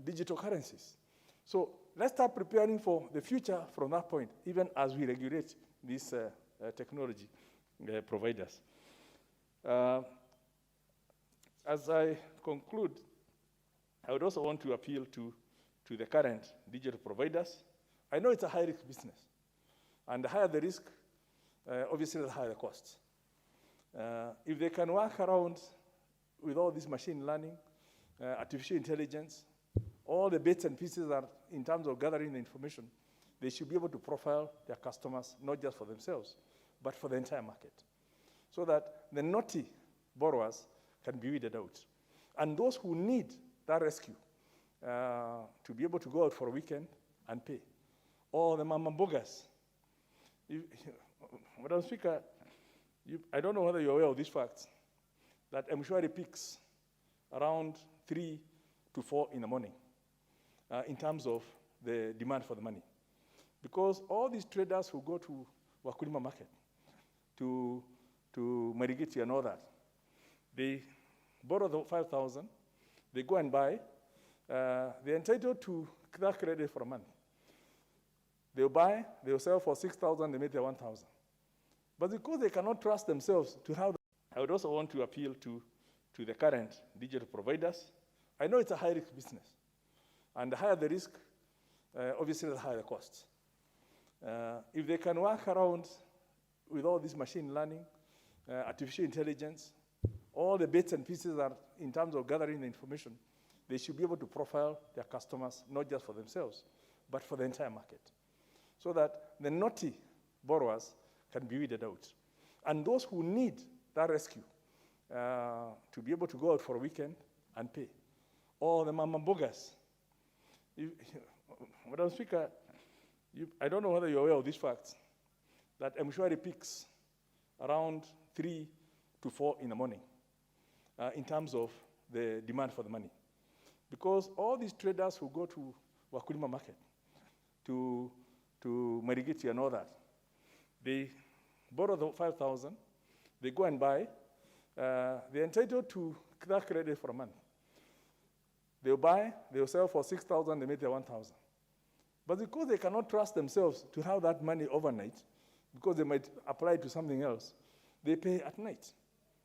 digital currencies. So let's start preparing for the future from that point, even as we regulate these technology providers. As I conclude, I would also want to appeal to the current digital providers. I know it's a high-risk business, and the higher the risk, obviously the higher the costs. If they can work around with all this machine learning, artificial intelligence, all the bits and pieces that in terms of gathering the information, they should be able to profile their customers, not just for themselves, but for the entire market, so that the naughty borrowers can be weeded out. And those who need that rescue to be able to go out for a weekend and pay, or the mama bogas. Madam Speaker, I don't know whether you're aware of these facts, that Mshwari peaks around 3 to 4 in the morning in terms of the demand for the money. Because all these traders who go to Wakulima market, to Marigiti and all that, they borrow the 5,000, they go and buy, they're entitled to that credit for a month. They'll buy, they'll sell for 6,000, they make their 1,000. But because they cannot trust themselves to how, I would also want to appeal to the current digital providers. I know it's a high-risk business, and the higher the risk, obviously the higher the costs. If they can work around with all this machine learning, artificial intelligence, all the bits and pieces that in terms of gathering the information, they should be able to profile their customers, not just for themselves, but for the entire market, so that the naughty borrowers can be weeded out. And those who need that rescue to be able to go out for a weekend and pay, or the mama bogas. Madam Speaker, I don't know whether you're aware of these facts, that M-Shwari peaks around 3 to 4 in the morning in terms of the demand for the money. Because all these traders who go to Wakulima market, to Marigiti and all that, they borrow the 5,000, they go and buy, they're entitled to that credit for a month. They'll buy, they'll sell for 6,000, they make their 1,000. But because they cannot trust themselves to have that money overnight, because they might apply it to something else, they pay at night.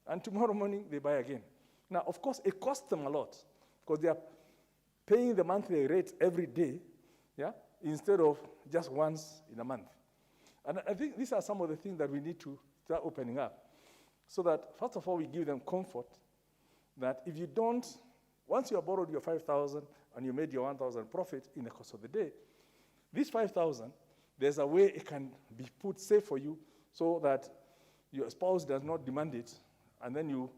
And tomorrow morning, they buy again. Now, of course, it costs them a lot, because they are paying the monthly rate every day, yeah, instead of just once in a month. And I think these are some of the things that we need to start opening up, so that, first of all, we give them comfort that if you don't, once you have borrowed your 5,000 and you made your 1,000 profit in the course of the day, this 5,000, there's a way it can be put safe for you so that your spouse does not demand it and then you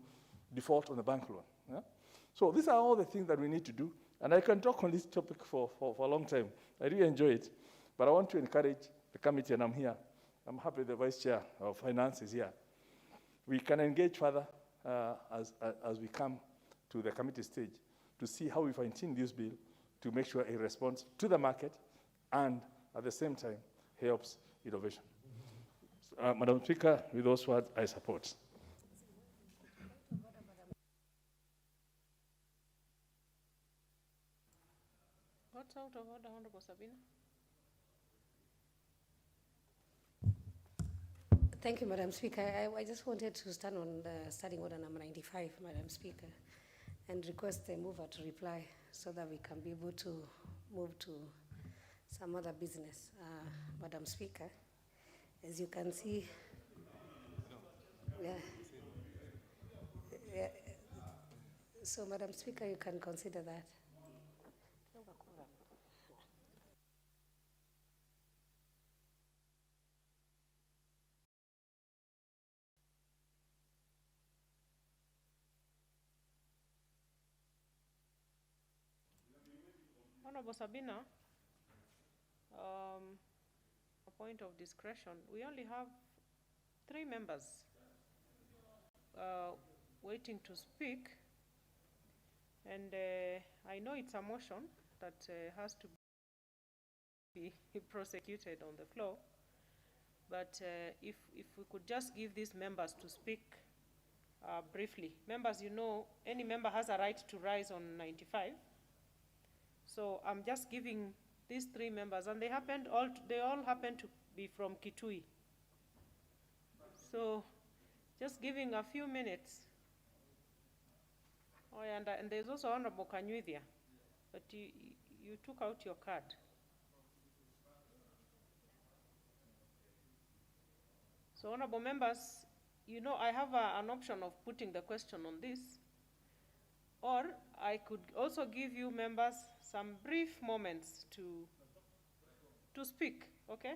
default on the bank loan. Yeah? So these are all the things that we need to do. And I can talk on this topic for a long time. I really enjoy it. But I want to encourage the committee, and I'm here. I'm happy the Vice Chair of Finance is here. We can engage further as we come to the committee stage to see how we fine-tune this bill to make sure it responds to the market and at the same time helps innovation. Madam Speaker, with those words, I support. What's out of order, Honorable Sabina? Thank you, Madam Speaker. I just wanted to stand on the standing order number 95, Madam Speaker, and request the mover to reply so that we can be able to move to some other business. Madam Speaker, as you can see, so Madam Speaker, you can consider that. Honorable Sabina, a point of discretion. We only have 3 members waiting to speak, and I know it's a motion that has to be prosecuted on the floor, but if we could just give these members to speak briefly. Members, you know, any member has a right to rise on 95. So I'm just giving these 3 members, and they all happen to be from Kitui. So just giving a few minutes. Oh, and there's also Honorable Kanyuithia, but you took out your card. So honorable members, you know, I have an option of putting the question on this, or I could also give you members some brief moments to speak, okay?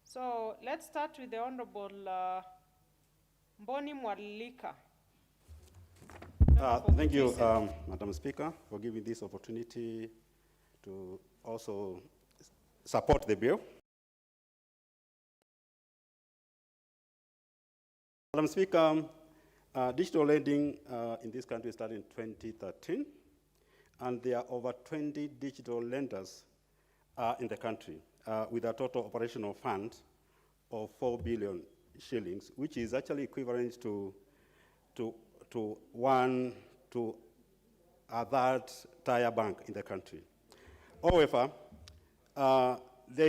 So let's start with the Honorable Mboni Mwalika. Thank you, Madam Speaker, for giving this opportunity to also support the bill. Madam Speaker, digital lending in this country started in 2013, and there are over 20 digital lenders in the country with a total operational fund of 4 billion shillings, which is actually equivalent to a third-tier bank in the country. However, currently there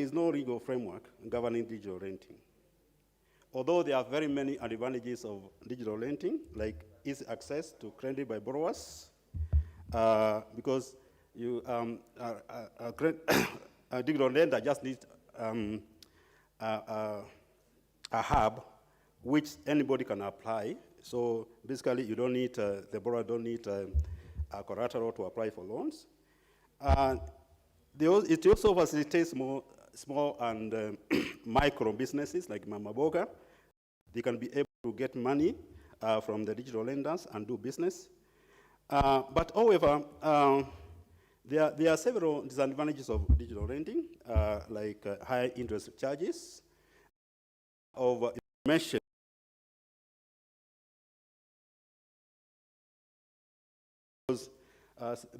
is no legal framework governing digital lending. Although there are very many advantages of digital lending, like easy access to credit by borrowers, because a digital lender just needs a hub which anybody can apply. So basically, you don't need the borrower don't need a collateral to apply for loans. It also facilitates small and micro businesses like Mama Boga. They can be able to get money from the digital lenders and do business. But however, There are several disadvantages of digital lending, like high interest charges, of information.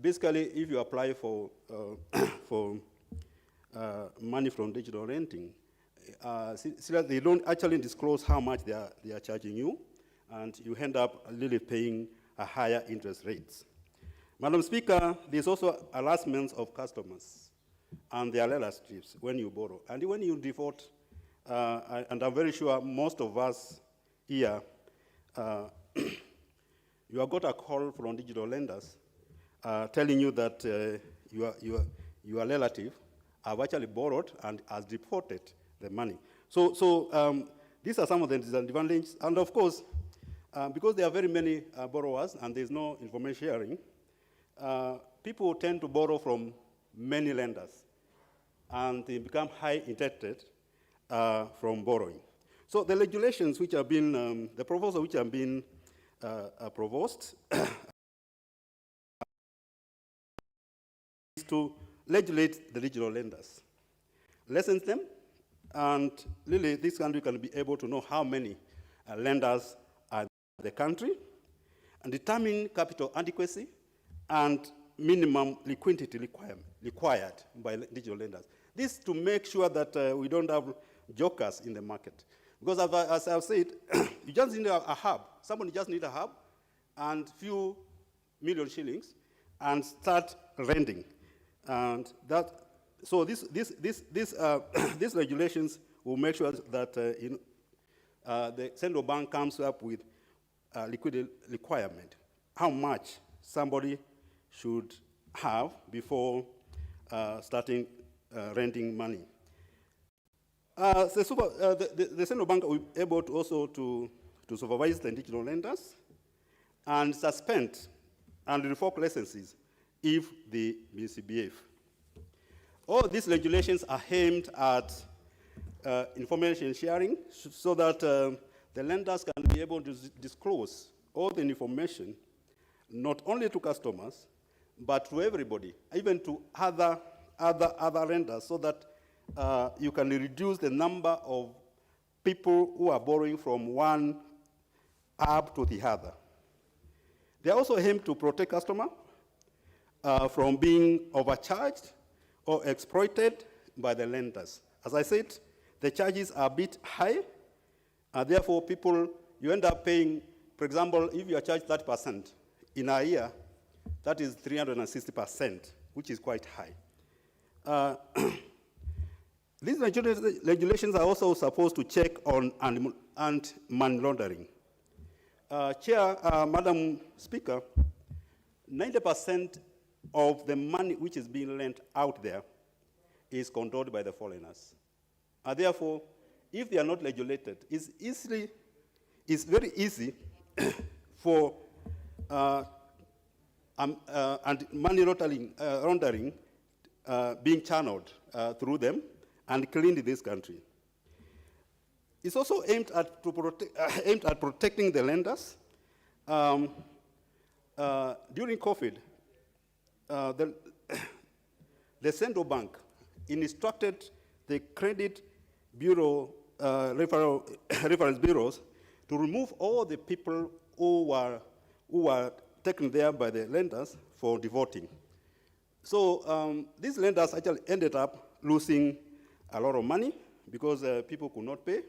Basically, if you apply for for money from digital lending, they don't actually disclose how much they are charging you, and you end up really paying a higher interest rates. Madam Speaker, there's also harassment of customers and their relatives when you borrow. And when you default, and I'm very sure most of us here, you have got a call from digital lenders telling you that your relative have actually borrowed and has defaulted the money. So these are some of the disadvantages. And of course, because there are very many borrowers and there's no information sharing, people tend to borrow from many lenders, and they become high indebted from borrowing. So the regulations which have been, the proposals which have been proposed is to regulate the digital lenders, license them, and really this country can be able to know how many lenders are in the country, and determine capital adequacy and minimum liquidity required by digital lenders. This to make sure that we don't have jokers in the market. Because as I've said, you just need a hub. Somebody just need a hub and few million shillings and start lending. And that, so these regulations will make sure that the central bank comes up with a liquidity requirement, how much somebody should have before starting renting money. The central bank will be able to also to supervise the digital lenders and suspend and revoke licenses if they misbehave. All these regulations are aimed at information sharing so that the lenders can be able to disclose all the information, not only to customers, but to everybody, even to other lenders, so that you can reduce the number of people who are borrowing from one app to the other. They also aim to protect customers from being overcharged or exploited by the lenders. As I said, the charges are a bit high, and therefore you end up paying, for example, if you are charged 30% in a year, that is 360%, which is quite high. These regulations are also supposed to check on anti-money laundering. Madam Speaker, 90% of the money which is being lent out there is controlled by the foreigners. And therefore, if they are not regulated, it's very easy for and money laundering being channeled through them and cleaned in this country. It's also aimed at protecting the lenders. During COVID, the central bank instructed the credit bureau, reference bureaus, to remove all the people who were taken there by the lenders for defaulting. So these lenders actually ended up losing a lot of money because people could not pay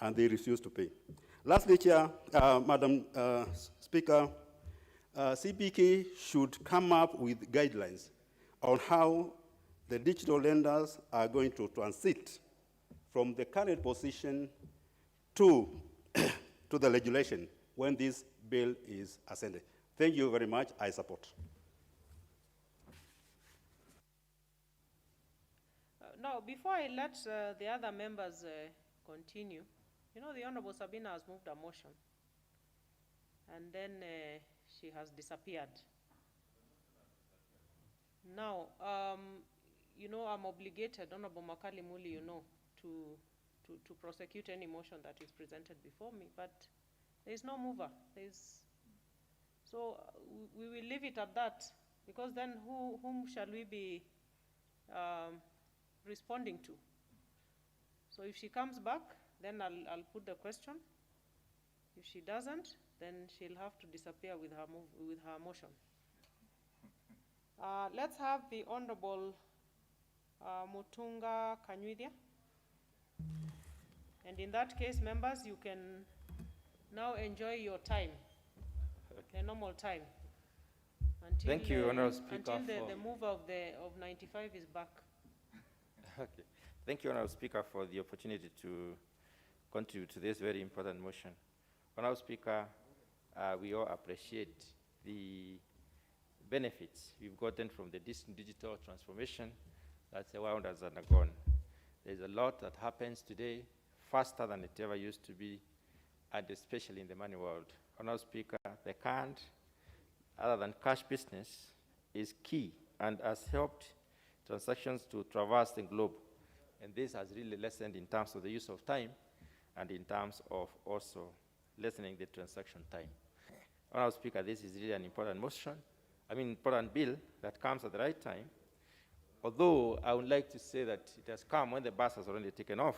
and they refused to pay. Lastly, Chair, Madam Speaker, CBK should come up with guidelines on how the digital lenders are going to transit from the current position to the regulation when this bill is ascended. Thank you very much. I support. Now, before I let the other members continue, you know, the Honorable Sabina has moved a motion, and then she has disappeared. Now, you know, I'm obligated, Honorable Makali Muli, you know, to prosecute any motion that is presented before me, but there is no mover. So we will leave it at that. Because then whom shall we be responding to? So if she comes back, then I'll put the question. If she doesn't, then she'll have to disappear with her motion. Let's have the Honorable Mutunga Kanywidia. And in that case, members, you can now enjoy your time, the normal time. Until, Thank you, Honourable Speaker. Until the move of 95 is back. Okay. Thank you, Honourable Speaker, for the opportunity to contribute to this very important motion. Honourable Speaker, we all appreciate the benefits we've gotten from the digital transformation that the world has undergone. There's a lot that happens today faster than it ever used to be, and especially in the money world. Honourable Speaker, the card, other than cash business, is key and has helped transactions to traverse the globe. And this has really lessened in terms of the use of time and in terms of also lessening the transaction time. Honourable Speaker, this is really an important motion, important bill that comes at the right time. Although I would like to say that it has come when the bus has already taken off.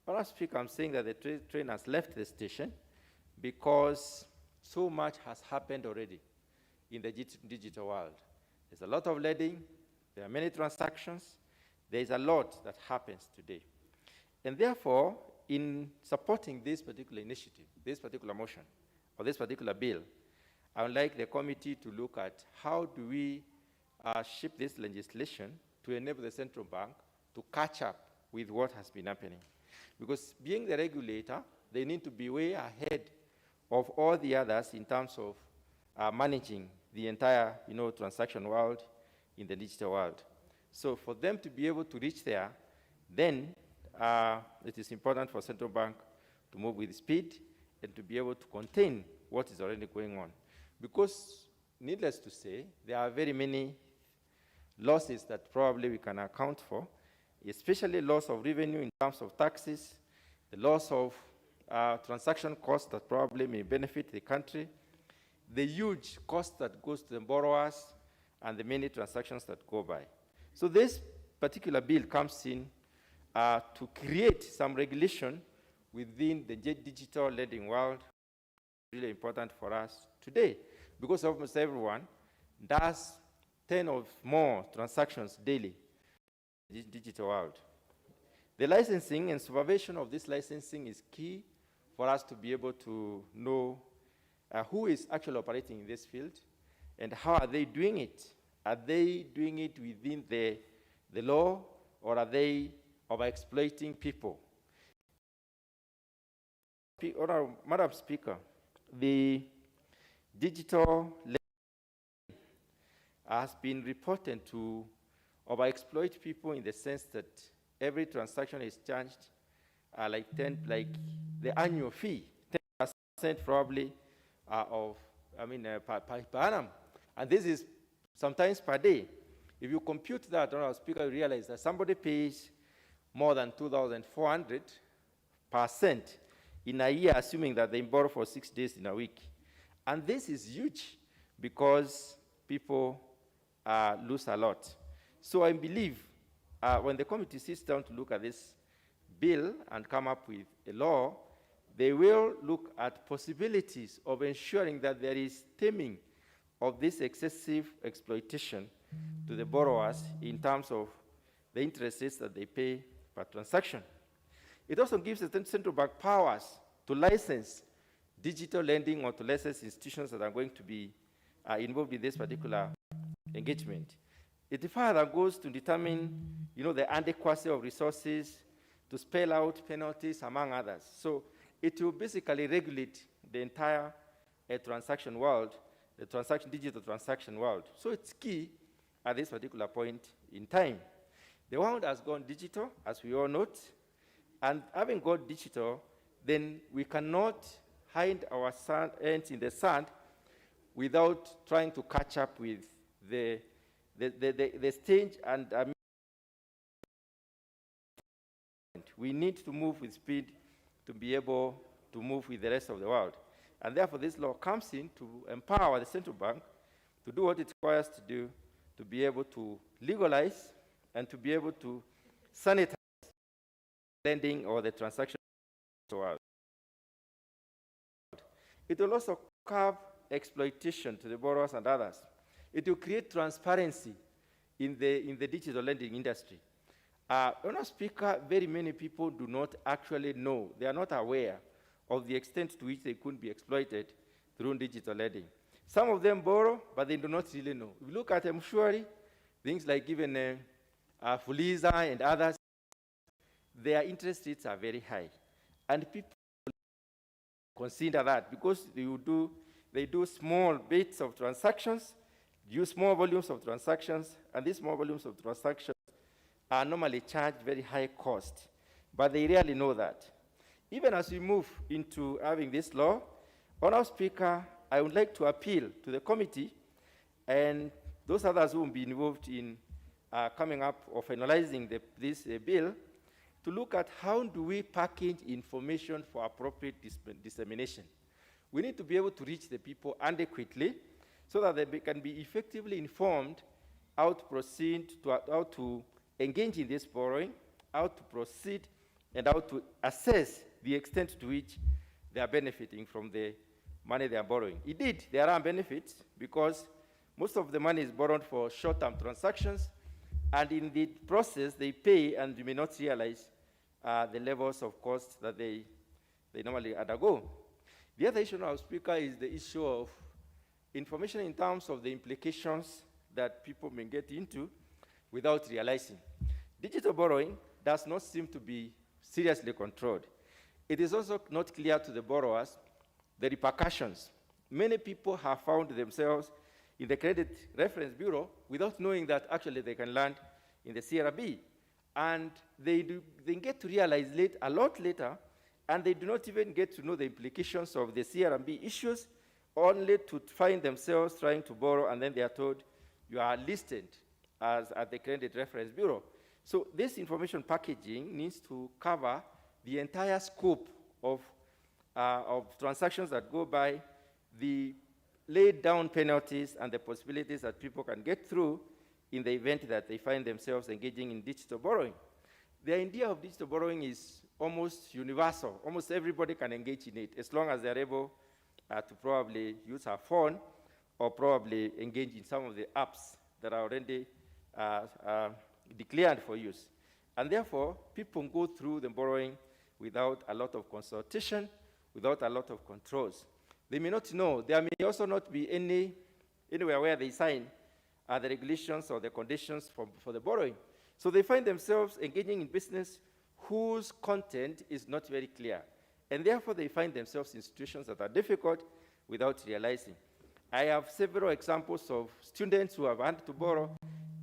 Honourable Speaker, I'm saying that the train has left the station because so much has happened already in the digital world. There's a lot of lending, there are many transactions, there's a lot that happens today. And therefore, in supporting this particular initiative, this particular motion, or this particular bill, I would like the committee to look at how do we shape this legislation to enable the central bank to catch up with what has been happening. Because being the regulator, they need to be way ahead of all the others in terms of managing the entire transaction world in the digital world. So for them to be able to reach there, then it is important for central bank to move with speed and to be able to contain what is already going on. Because, needless to say, there are very many losses that probably we can account for, especially loss of revenue in terms of taxes, the loss of transaction costs that probably may benefit the country, the huge cost that goes to the borrowers, and the many transactions that go by. So this particular bill comes in to create some regulation within the digital lending world. Really important for us today, because almost everyone does 10 or more transactions daily in the digital world. The licensing and supervision of this licensing is key for us to be able to know who is actually operating in this field and how are they doing it. Are they doing it within the law, or are they overexploiting people? Madam Speaker, the digital has been reported to overexploit people in the sense that every transaction is charged like the annual fee, 10% probably per annum. And this is sometimes per day. If you compute that, Honourable Speaker, you realize that somebody pays more than 2,400% in a year, assuming that they borrow for 6 days in a week. And this is huge because people lose a lot. So I believe when the committee sits down to look at this bill and come up with a law, they will look at possibilities of ensuring that there is stemming of this excessive exploitation to the borrowers in terms of the interest rates that they pay per transaction. It also gives the central bank powers to license digital lending or to license institutions that are going to be involved in this particular engagement. It further goes to determine, the adequacy of resources, to spell out penalties, among others. So it will basically regulate the entire transaction world, the digital transaction world. So it's key at this particular point in time. The world has gone digital, as we all note, and having gone digital, then we cannot hide our hands in the sand without trying to catch up with the stage, and we need to move with speed to be able to move with the rest of the world. And therefore, this law comes in to empower the central bank to do what it requires to do, to be able to legalize and to be able to sanitize lending or the transaction. It will also curb exploitation to the borrowers and others. It will create transparency in the digital lending industry. Honourable Speaker, very many people do not actually know, they are not aware of the extent to which they could be exploited through digital lending. Some of them borrow, but they do not really know. If you look at Mshwari, things like even Fuliza and others, their interest rates are very high. And people consider that because they do small bits of transactions, use small volumes of transactions, and these small volumes of transactions are normally charged very high cost, but they rarely know that. Even as we move into having this law, Honourable Speaker, I would like to appeal to the committee and those others who will be involved in coming up or finalizing this bill to look at how do we package information for appropriate dissemination. We need to be able to reach the people adequately so that they can be effectively informed how to proceed, how to engage in this borrowing, how to proceed, and how to assess the extent to which they are benefiting from the money they are borrowing. Indeed, there are benefits because most of the money is borrowed for short-term transactions, and in the process, they pay and you may not realize the levels of cost that they normally undergo. The other issue, Honourable Speaker, is the issue of information in terms of the implications that people may get into without realizing. Digital borrowing does not seem to be seriously controlled. It is also not clear to the borrowers the repercussions. Many people have found themselves in the Credit Reference Bureau without knowing that actually they can land in the CRB. And they get to realize a lot later, and they do not even get to know the implications of the CRB issues, only to find themselves trying to borrow, and then they are told, you are listed as at the Credit Reference Bureau. So this information packaging needs to cover the entire scope of transactions that go by, the laid down penalties and the possibilities that people can get through in the event that they find themselves engaging in digital borrowing. The idea of digital borrowing is almost universal. Almost everybody can engage in it as long as they're able to probably use a phone or probably engage in some of the apps that are already declared for use. And therefore, people go through the borrowing without a lot of consultation, without a lot of controls. They may not know. There may also not be anywhere where they sign the regulations or the conditions for the borrowing. So they find themselves engaging in business whose content is not very clear. And therefore, they find themselves in situations that are difficult without realizing. I have several examples of students who have had to borrow,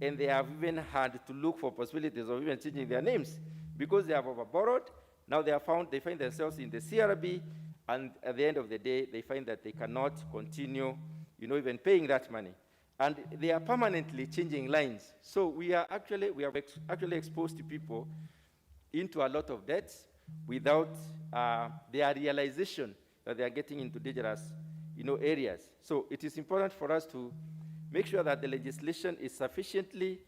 and they have even had to look for possibilities of even changing their names because they have overborrowed. Now they find themselves in the CRB, and at the end of the day, they find that they cannot continue, even paying that money. And they are permanently changing lines. So we are actually exposed to people into a lot of debts without their realization that they are getting into dangerous, areas. So it is important for us to make sure that the legislation is sufficiently,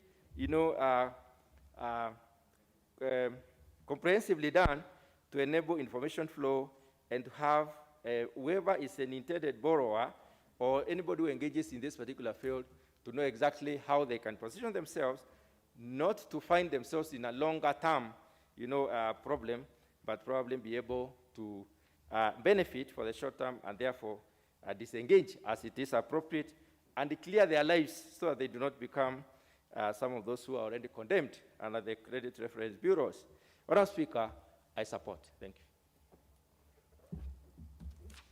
comprehensively done to enable information flow and to have whoever is an intended borrower or anybody who engages in this particular field to know exactly how they can position themselves, not to find themselves in a longer term, problem, but probably be able to benefit for the short term and therefore disengage as it is appropriate and clear their lives so that they do not become some of those who are already condemned under the credit reference bureaus. Madam Speaker, I support. Thank you.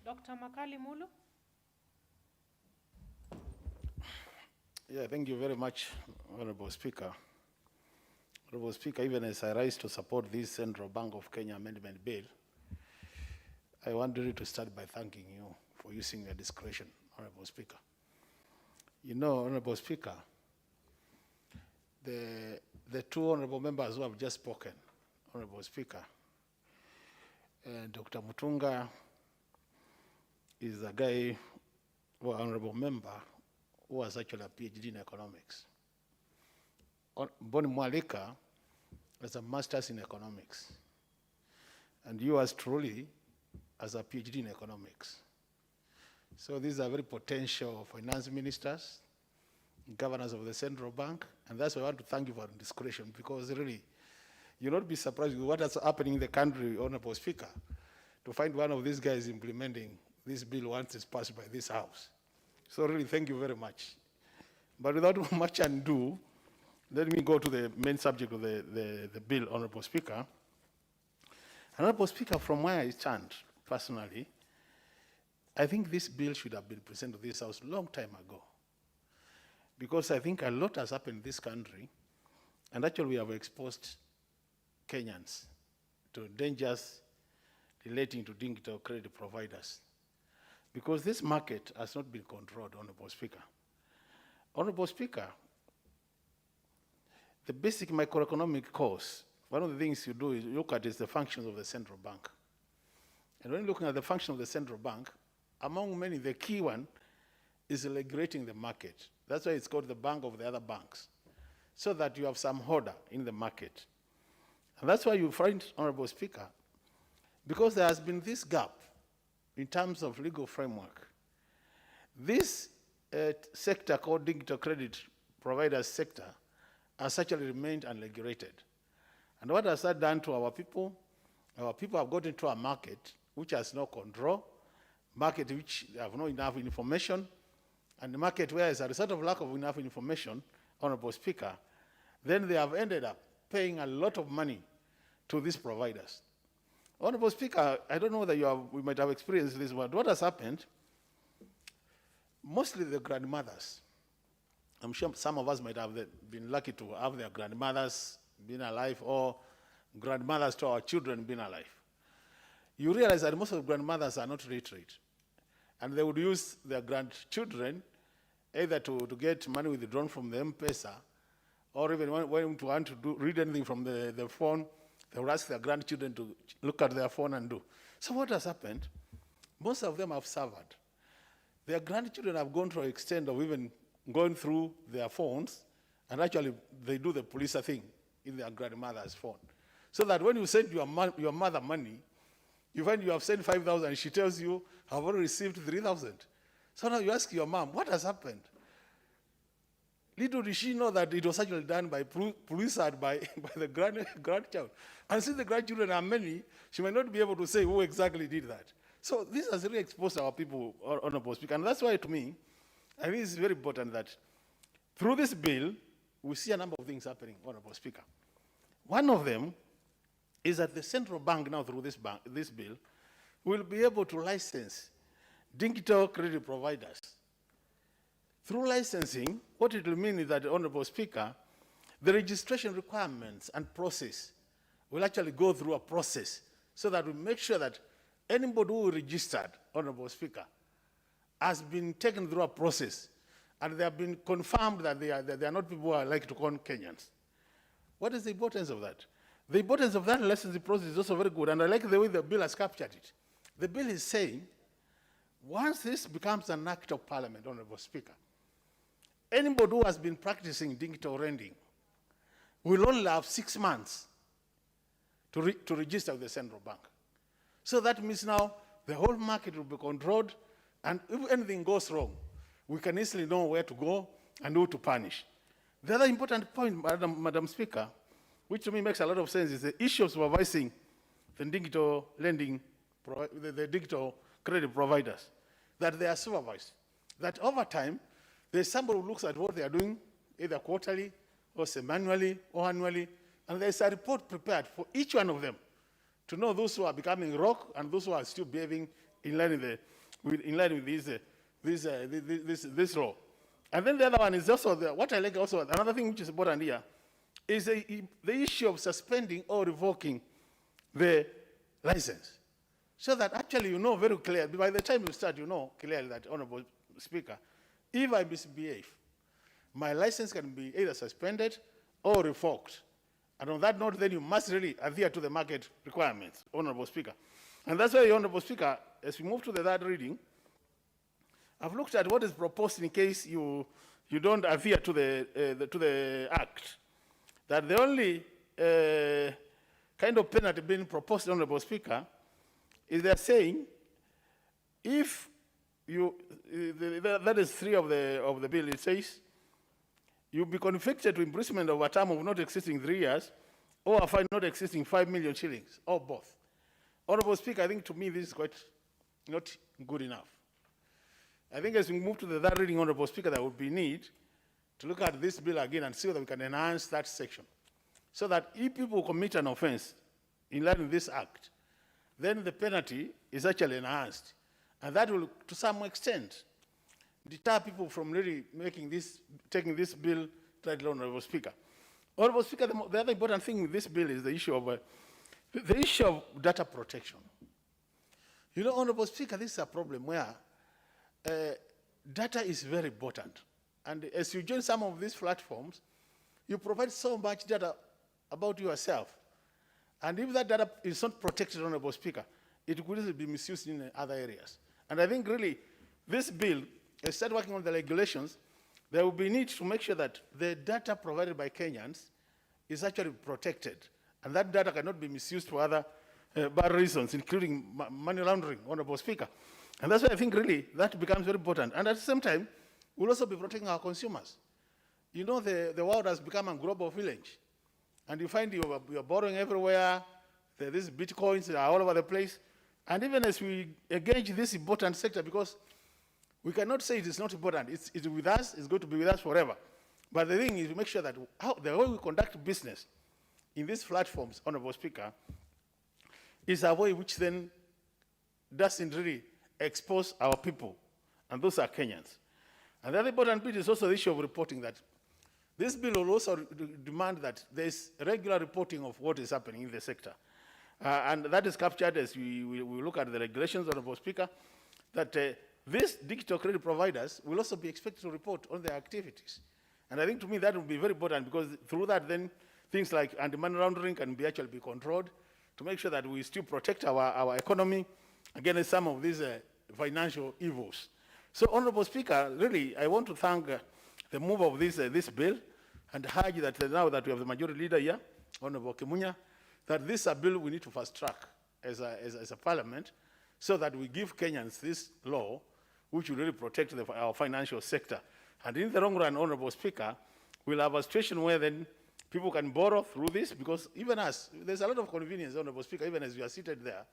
Dr. Makali Mulu. Yeah, thank you very much, Honorable Speaker. Honorable Speaker, even as I rise to support this Central Bank of Kenya Amendment Bill, I want really to start by thanking you for using your discretion, Honorable Speaker. Honorable Speaker, the two honorable members who have just spoken, Honorable Speaker, Dr. Mutunga is a guy, or honorable member, who has actually a PhD in economics. Boni Mwalika has a master's in economics. And yours truly has a PhD in economics. So these are very potential finance ministers, governors of the central bank, and that's why I want to thank you for discretion, because really, you'll not be surprised with what is happening in the country, Honorable Speaker, to find one of these guys implementing this bill once it's passed by this House. So really, thank you very much. But without much ado, let me go to the main subject of the bill, Honorable Speaker. Honorable Speaker, from where I stand, personally, I think this bill should have been presented to this House a long time ago. Because I think a lot has happened in this country, and actually we have exposed Kenyans to dangers relating to digital credit providers. Because this market has not been controlled, Honorable Speaker. Honorable Speaker, the basic macroeconomic course, one of the things you do is look at is the functions of the central bank. And when you're looking at the function of the central bank, among many, the key one is regulating the market. That's why it's called the bank of the other banks, so that you have some order in the market. And that's why you find, Honorable Speaker, because there has been this gap in terms of legal framework, this sector called digital credit providers sector has actually remained unregulated. And what has that done to our people? Our people have got into a market which has no control, market which have not enough information, and the market where as a result of lack of enough information, Honorable Speaker, then they have ended up paying a lot of money to these providers. Honorable Speaker, I don't know whether we might have experienced this, but what has happened, mostly the grandmothers, I'm sure some of us might have been lucky to have their grandmothers being alive, or grandmothers to our children being alive. You realize that most of the grandmothers are not literate, and they would use their grandchildren either to get money withdrawn from the M-Pesa, or even when to want to read anything from the phone, they would ask their grandchildren to look at their phone and do. So what has happened? Most of them have suffered. Their grandchildren have gone to an extent of even going through their phones, and actually they do the police thing in their grandmother's phone. So that when you send your mother money, you find you have sent 5,000, and she tells you, I've already received 3,000. So now you ask your mom, what has happened? Little did she know that it was actually done by police and by the grandchild. And since the grandchildren are many, she might not be able to say who exactly did that. So this has really exposed our people, Honorable Speaker. And that's why, to me, I think it's very important that through this bill, we see a number of things happening, Honorable Speaker. One of them is that the central bank now, through this bill, will be able to license digital credit providers. Through licensing, what it will mean is that, Honorable Speaker, the registration requirements and process will actually go through a process so that we make sure that anybody who registered, Honorable Speaker, has been taken through a process, and they have been confirmed that they are not people who are like to con Kenyans. What is the importance of that? The importance of that licensing process is also very good, and I like the way the bill has captured it. The bill is saying, once this becomes an act of parliament, Honorable Speaker, anybody who has been practicing digital lending will only have 6 months to register with the central bank. So that means now the whole market will be controlled, and if anything goes wrong, we can easily know where to go and who to punish. The other important point, Madam Speaker, which to me makes a lot of sense, is the issue of supervising the digital lending, the digital credit providers, that they are supervised. That over time, there's somebody who looks at what they are doing, either quarterly, or semi-annually, or annually, and there's a report prepared for each one of them to know those who are becoming rogue and those who are still behaving in line with this law. And then the other one is also, what I like also, another thing which is important here, is the issue of suspending or revoking the license. So that actually you know very clearly, by the time you start, you know clearly that, Honorable Speaker, if I misbehave, my license can be either suspended or revoked. And on that note, then you must really adhere to the market requirements, Honorable Speaker. And that's why, Honorable Speaker, as we move to the third reading, I've looked at what is proposed in case you don't adhere to the act. That the only kind of penalty being proposed, Honorable Speaker, is they're saying if you, that is 3 of the bill, it says, you'll be convicted to imprisonment of a term of not exceeding 3 years, or a fine not exceeding 5 million shillings, or both. Honorable Speaker, I think to me this is quite not good enough. I think as we move to the third reading, Honorable Speaker, there would be need to look at this bill again and see whether we can enhance that section, so that if people commit an offense in line with this act, then the penalty is actually enhanced. And that will, to some extent, deter people from really taking this bill to the Honorable Speaker. Honorable Speaker, the other important thing with this bill is the issue of data protection. You know, Honorable Speaker, this is a problem where data is very important. And as you join some of these platforms, you provide so much data about yourself. And if that data is not protected, Honorable Speaker, it could easily be misused in other areas. And I think really this bill, as we start working on the regulations, there will be need to make sure that the data provided by Kenyans is actually protected. And that data cannot be misused for other bad reasons, including money laundering, Honorable Speaker. And that's why I think really that becomes very important. And at the same time, we'll also be protecting our consumers. You know, the world has become a global village. And you find you're borrowing everywhere. These bitcoins are all over the place. And even as we engage this important sector, because we cannot say it is not important. It's with us. It's going to be with us forever. But the thing is to make sure that the way we conduct business in these platforms, Honorable Speaker, is a way which then doesn't really expose our people. And those are Kenyans. And the other important bit is also the issue of reporting, that this bill will also demand that there's regular reporting of what is happening in the sector. And that is captured as we look at the regulations, Honorable Speaker, that these digital credit providers will also be expected to report on their activities. And I think to me that will be very important, because through that then things like anti-money laundering can be actually be controlled to make sure that we still protect our economy against some of these financial evils. So, Honorable Speaker, really, I want to thank the move of this bill, and urge that now that we have the majority leader here, Honorable Kimunya, that this is a bill we need to fast track as a parliament, so that we give Kenyans this law, which will really protect our financial sector. And in the long run, Honorable Speaker, we'll have a situation where then people can borrow through this, because even us, there's a lot of convenience, Honorable Speaker, even as you are seated there.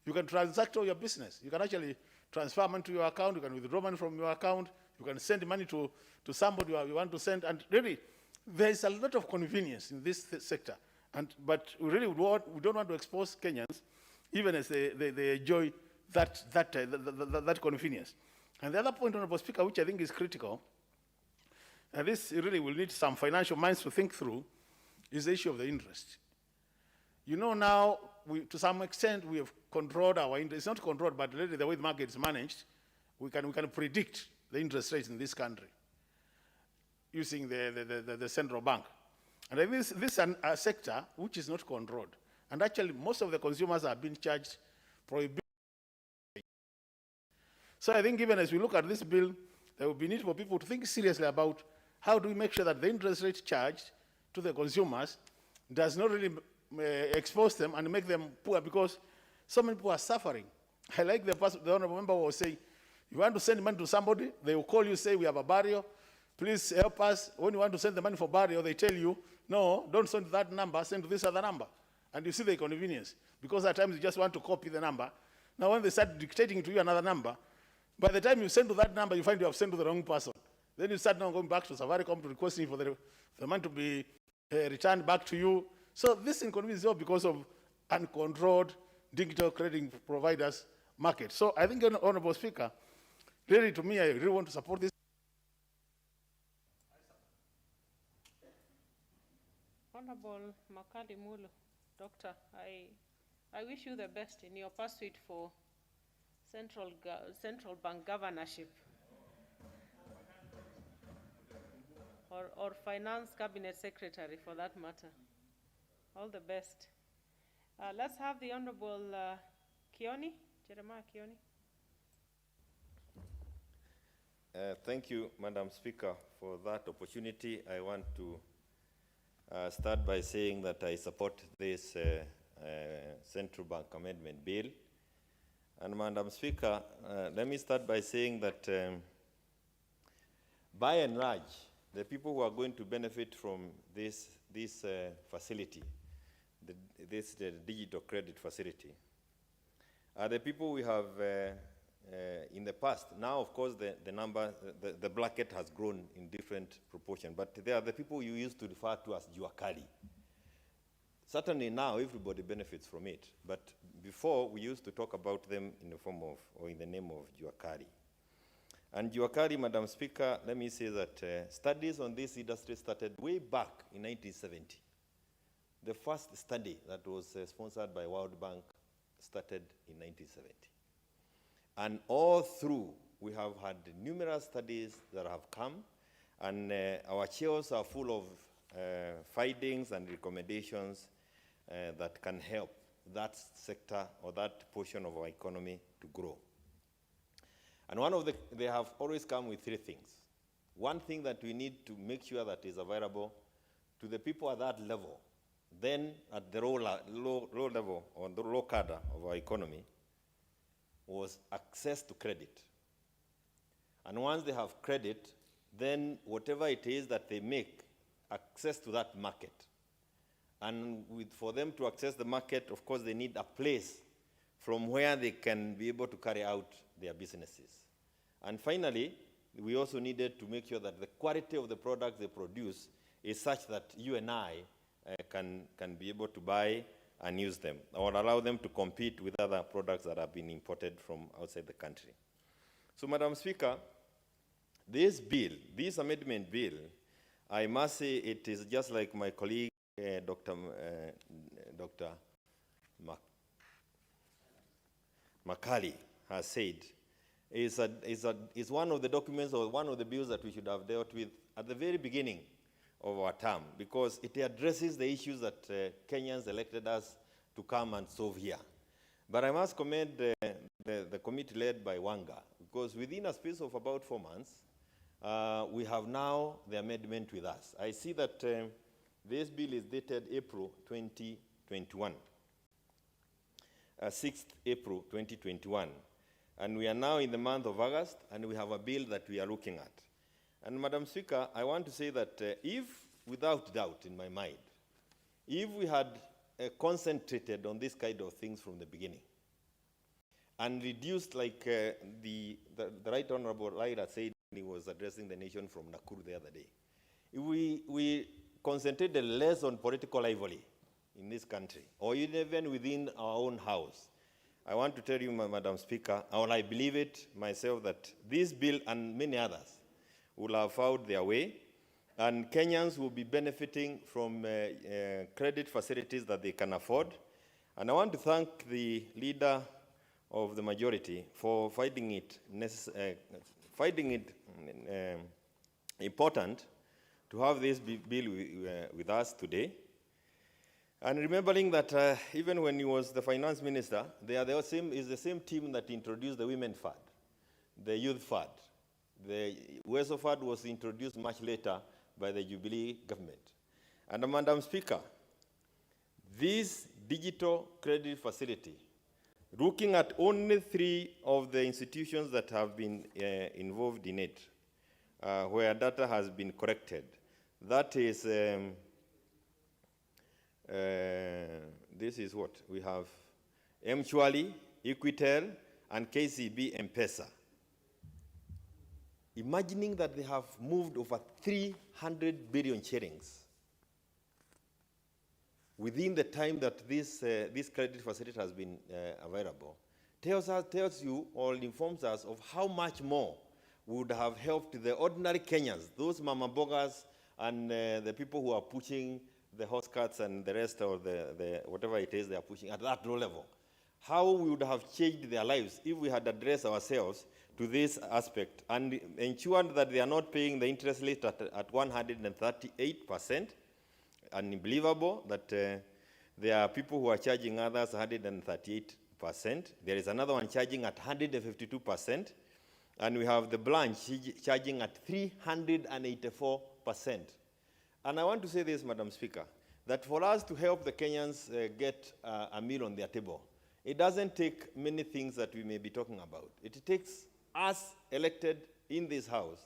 You can transact all your business. You can actually transfer money to your account. You can withdraw money from your account. You can send money to somebody you want to send. And really, there's a lot of convenience in this sector. But we really we don't want to expose Kenyans, even as they enjoy that convenience. And the other point, Honorable Speaker, which I think is critical, and this really will need some financial minds to think through, is the issue of the interest. You know, now, to some extent, we have controlled our interest. It's not controlled, but really the way the market is managed, we can predict the interest rates in this country using the central bank. And I think this is a sector which is not controlled. And actually, most of the consumers are being charged prohibition. So I think even as we look at this bill, there will be need for people to think seriously about how do we make sure that the interest rate charged to the consumers does not really expose them and make them poor, because so many people are suffering. I like the honorable member was saying, you want to send money to somebody, they will call you, say, we have a burial, please help us. When you want to send the money for burial, they tell you, no, don't send to that number, send to this other number. And you see the inconvenience, because at times you just want to copy the number. Now when they start dictating to you another number, by the time you send to that number, you find you have sent to the wrong person. Then you start now going back to Safaricom to requesting for the money to be returned back to you. So this inconvenience is all because of uncontrolled digital credit providers market. So I think, Honorable Speaker, really to me, I really want to support this. Honorable Makali Mulu, Doctor, I wish you the best in your pursuit for central bank governorship or finance cabinet secretary for that matter. All the best. Let's have the Honorable Kioni, Jeremiah Kioni. Thank you, Madam Speaker, for that opportunity. I want to start by saying that I support this Central Bank Amendment Bill. And Madam Speaker, let me start by saying that by and large, the people who are going to benefit from this facility, the digital credit facility, are the people we have in the past. Now, of course, the bracket has grown in different proportion, but they are the people you used to refer to as juakali. Certainly now everybody benefits from it, but before we used to talk about them in the form of, or in the name of juakali. And juakali, Madam Speaker, let me say that studies on this industry started way back in 1970. The first study that was sponsored by World Bank started in 1970. And all through, we have had numerous studies that have come, and our chairs are full of findings and recommendations that can help that sector or that portion of our economy to grow. And they have always come with three things. One thing that we need to make sure that is available to the people at that level, then at the low level or the low cadre of our economy, was access to credit. And once they have credit, then whatever it is that they make, access to that market. And for them to access the market, of course, they need a place from where they can be able to carry out their businesses. And finally, we also needed to make sure that the quality of the products they produce is such that you and I can be able to buy and use them, or allow them to compete with other products that have been imported from outside the country. So, Madam Speaker, this bill, this amendment bill, I must say it is just like my colleague, Dr. Makali has said, is one of the documents or one of the bills that we should have dealt with at the very beginning of our term, because it addresses the issues that Kenyans elected us to come and solve here. But I must commend the committee led by Wanga, because within a space of about 4 months, we have now the amendment with us. I see that this bill is dated April 2021, 6th April 2021. And we are now in the month of August, and we have a bill that we are looking at. And Madam Speaker, I want to say that if, without doubt in my mind, if we had concentrated on this kind of things from the beginning, and reduced, like the Right Honorable Laira said when he was addressing the nation from Nakuru the other day, if we concentrated less on political rivalry in this country, or even within our own house, I want to tell you, Madam Speaker, or I believe it myself, that this bill and many others will have found their way, and Kenyans will be benefiting from credit facilities that they can afford. And I want to thank the leader of the majority for finding it important to have this bill with us today. And remembering that even when he was the finance minister, is the same team that introduced the Women Fund, the Youth Fund. The Weso Fund was introduced much later by the Jubilee government. And Madam Speaker, this digital credit facility, looking at only 3 of the institutions that have been involved in it, where data has been corrected, that is, this is what? We have Mchwali, Equitel, and KCB M-Pesa. Imagining that they have moved over 300 billion shillings within the time that this credit facility has been available, tells you or informs us of how much more would have helped the ordinary Kenyans, those mama bogas and the people who are pushing the horse carts and the rest of the whatever it is they are pushing at that low level. How we would have changed their lives if we had addressed ourselves to this aspect and ensured that they are not paying the interest rate at 138%. Unbelievable that there are people who are charging others 138%. There is another one charging at 152%. And we have the branch charging at 384%. And I want to say this, Madam Speaker, that for us to help the Kenyans get a meal on their table, it doesn't take many things that we may be talking about. It takes us elected in this House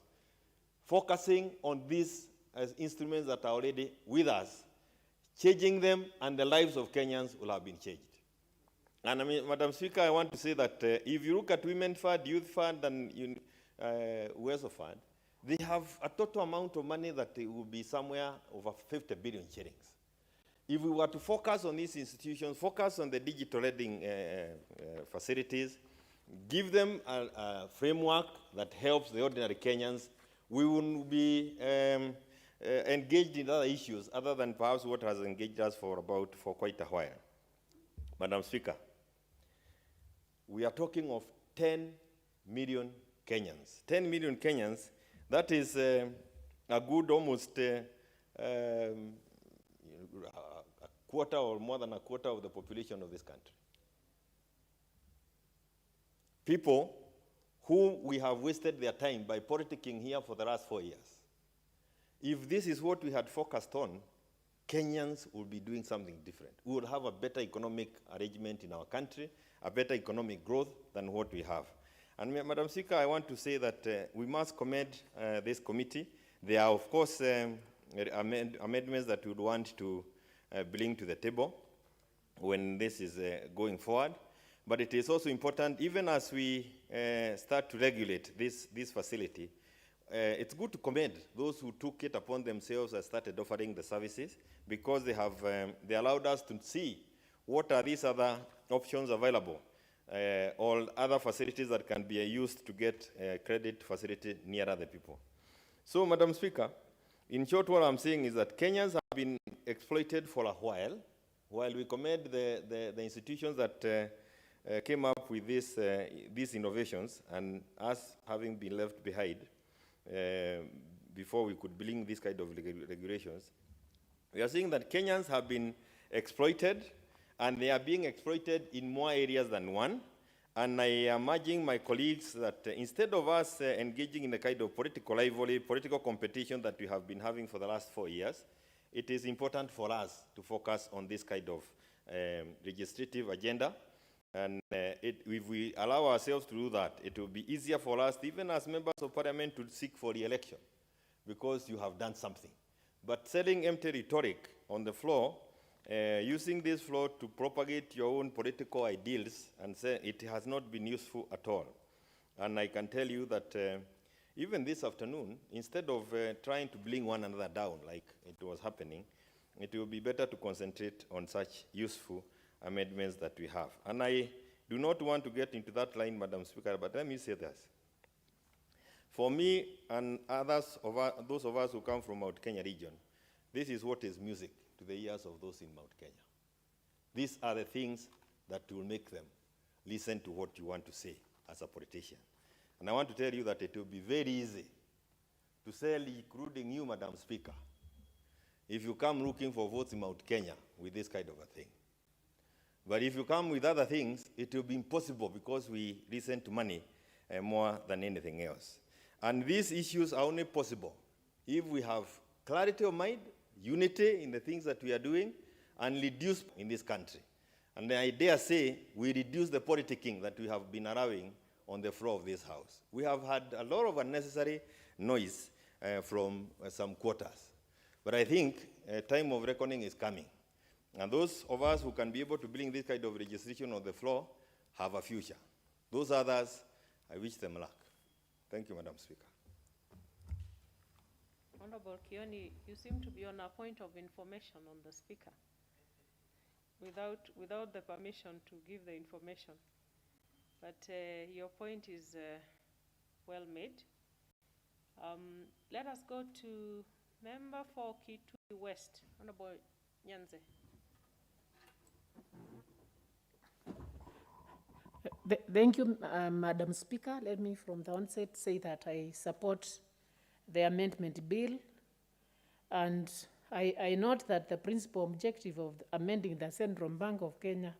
focusing on these as instruments that are already with us, changing them, and the lives of Kenyans will have been changed. And I mean, Madam Speaker, I want to say that if you look at Women Fund, Youth Fund, and Weso Fund, they have a total amount of money that it will be somewhere over 50 billion shillings. If we were to focus on these institutions, focus on the digital lending facilities, give them a framework that helps the ordinary Kenyans, we will be engaged in other issues other than perhaps what has engaged us for quite a while. Madam Speaker, we are talking of 10 million Kenyans. 10 million Kenyans, that is a good almost a quarter or more than a quarter of the population of this country. People who we have wasted their time by politicking here for the last 4 years. If this is what we had focused on, Kenyans will be doing something different. We will have a better economic arrangement in our country, a better economic growth than what we have. And Madam Speaker, I want to say that we must commend this committee. There are, of course, amendments that we would want to bring to the table when this is going forward. But it is also important, even as we start to regulate this facility, it's good to commend those who took it upon themselves and started offering the services, because they allowed us to see what are these other options available, or other facilities that can be used to get credit facility nearer the people. So, Madam Speaker, in short, what I'm saying is that Kenyans have been exploited for a while we commend the institutions that came up with these innovations, and us having been left behind before we could bring this kind of regulations. We are seeing that Kenyans have been exploited, and they are being exploited in more areas than one. And I am urging my colleagues that instead of us engaging in the kind of political rivalry, political competition that we have been having for the last 4 years, it is important for us to focus on this kind of legislative agenda. And if we allow ourselves to do that, it will be easier for us, even as members of parliament, to seek for re-election, because you have done something. But selling empty rhetoric on the floor, using this floor to propagate your own political ideals, and say it has not been useful at all. And I can tell you that even this afternoon, instead of trying to bring one another down like it was happening, it will be better to concentrate on such useful amendments that we have. And I do not want to get into that line, Madam Speaker, but let me say this. For me and others, those of us who come from Mount Kenya region, this is what is music to the ears of those in Mount Kenya. These are the things that will make them listen to what you want to say as a politician. And I want to tell you that it will be very easy to sell, including you, Madam Speaker, if you come looking for votes in Mount Kenya with this kind of a thing. But if you come with other things, it will be impossible, because we listen to money more than anything else. And these issues are only possible if we have clarity of mind, unity in the things that we are doing, and reduce in this country. And I dare say we reduce the politicking that we have been allowing on the floor of this House. We have had a lot of unnecessary noise from some quarters. But I think a time of reckoning is coming. And those of us who can be able to bring this kind of legislation on the floor have a future. Those others, I wish them luck. Thank you, Madam Speaker. Honorable Kioni, you seem to be on a point of information on the Speaker without the permission to give the information. But your point is well made. Let us go to Member for Kitui West, Honorable Nyanze. Thank you, Madam Speaker. Let me from the onset say that I support the amendment bill, and I note that the principal objective of amending the Central Bank of Kenya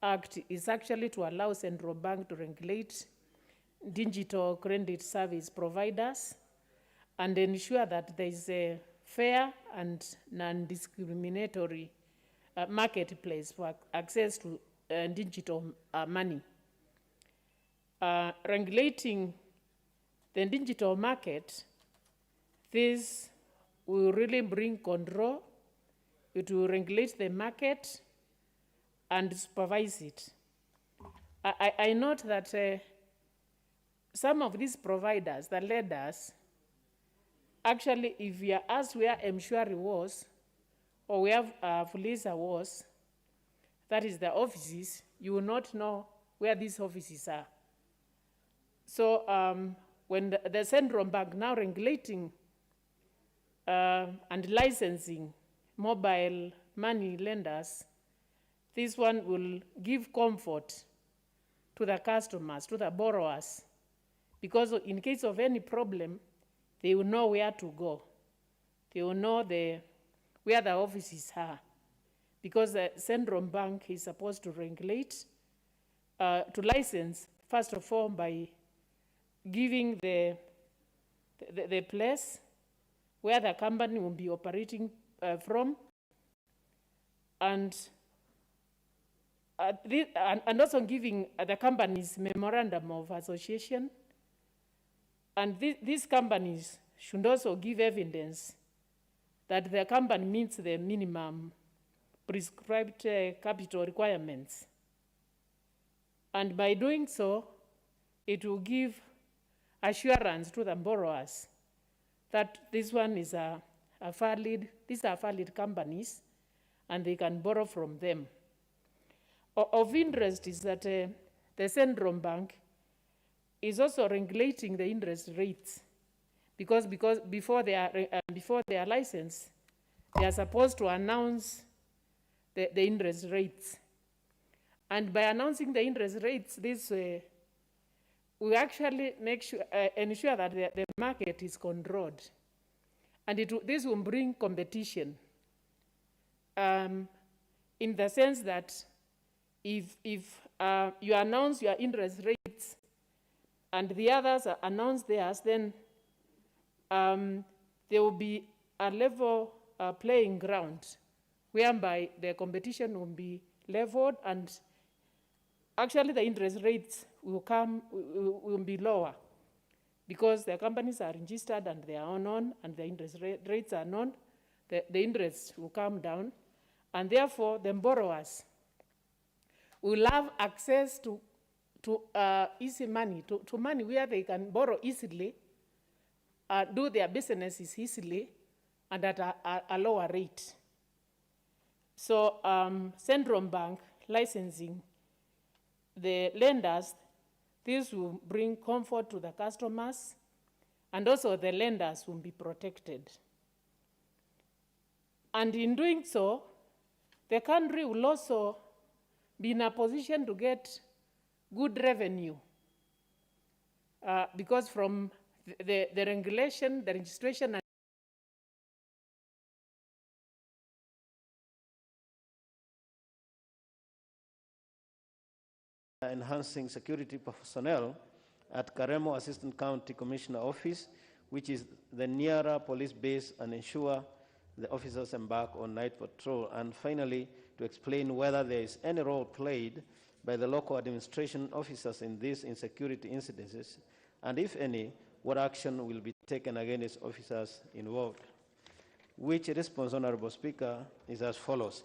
Act is actually to allow Central Bank to regulate digital credit service providers and ensure that there is a fair and non-discriminatory marketplace for access to digital money. Regulating the digital market, this will really bring control. It will regulate the market and supervise it. I note that some of these providers, the lenders, actually, if you are asked where M-Shwari was, or where Fuliza was, that is the offices, you will not know where these offices are. So when the central bank now regulating and licensing mobile money lenders, this one will give comfort to the customers, to the borrowers, because in case of any problem, they will know where to go. They will know where the offices are, because the central bank is supposed to regulate, to license, first of all, by giving the place where the company will be operating from, and also giving the companies memorandum of association. And these companies should also give evidence that the company meets the minimum prescribed capital requirements. And by doing so, it will give assurance to the borrowers that this one is these are valid companies, and they can borrow from them. Of interest is that the central bank is also regulating the interest rates, because before they are licensed, they are supposed to announce the interest rates. And by announcing the interest rates, this we actually ensure that the market is controlled, and this will bring competition, in the sense that if you announce your interest rates and the others announce theirs, then there will be a level playing ground whereby the competition will be leveled, and actually the interest rates will be lower, because the companies are registered and they are known, and the interest rates are known. The interest will come down, and therefore the borrowers will have access to easy money, to money where they can borrow easily, do their businesses easily, and at a lower rate. So central bank licensing the lenders, this will bring comfort to the customers, and also the lenders will be protected. And in doing so, the country will also be in a position to get good revenue, because from the regulation, the registration, enhancing security personnel at Karemo Assistant County Commissioner Office, which is the nearer police base, and ensure the officers embark on night patrol. And finally, to explain whether there is any role played by the local administration officers in these insecurity incidences, and if any, what action will be taken against officers involved. Which response, Honorable Speaker, is as follows: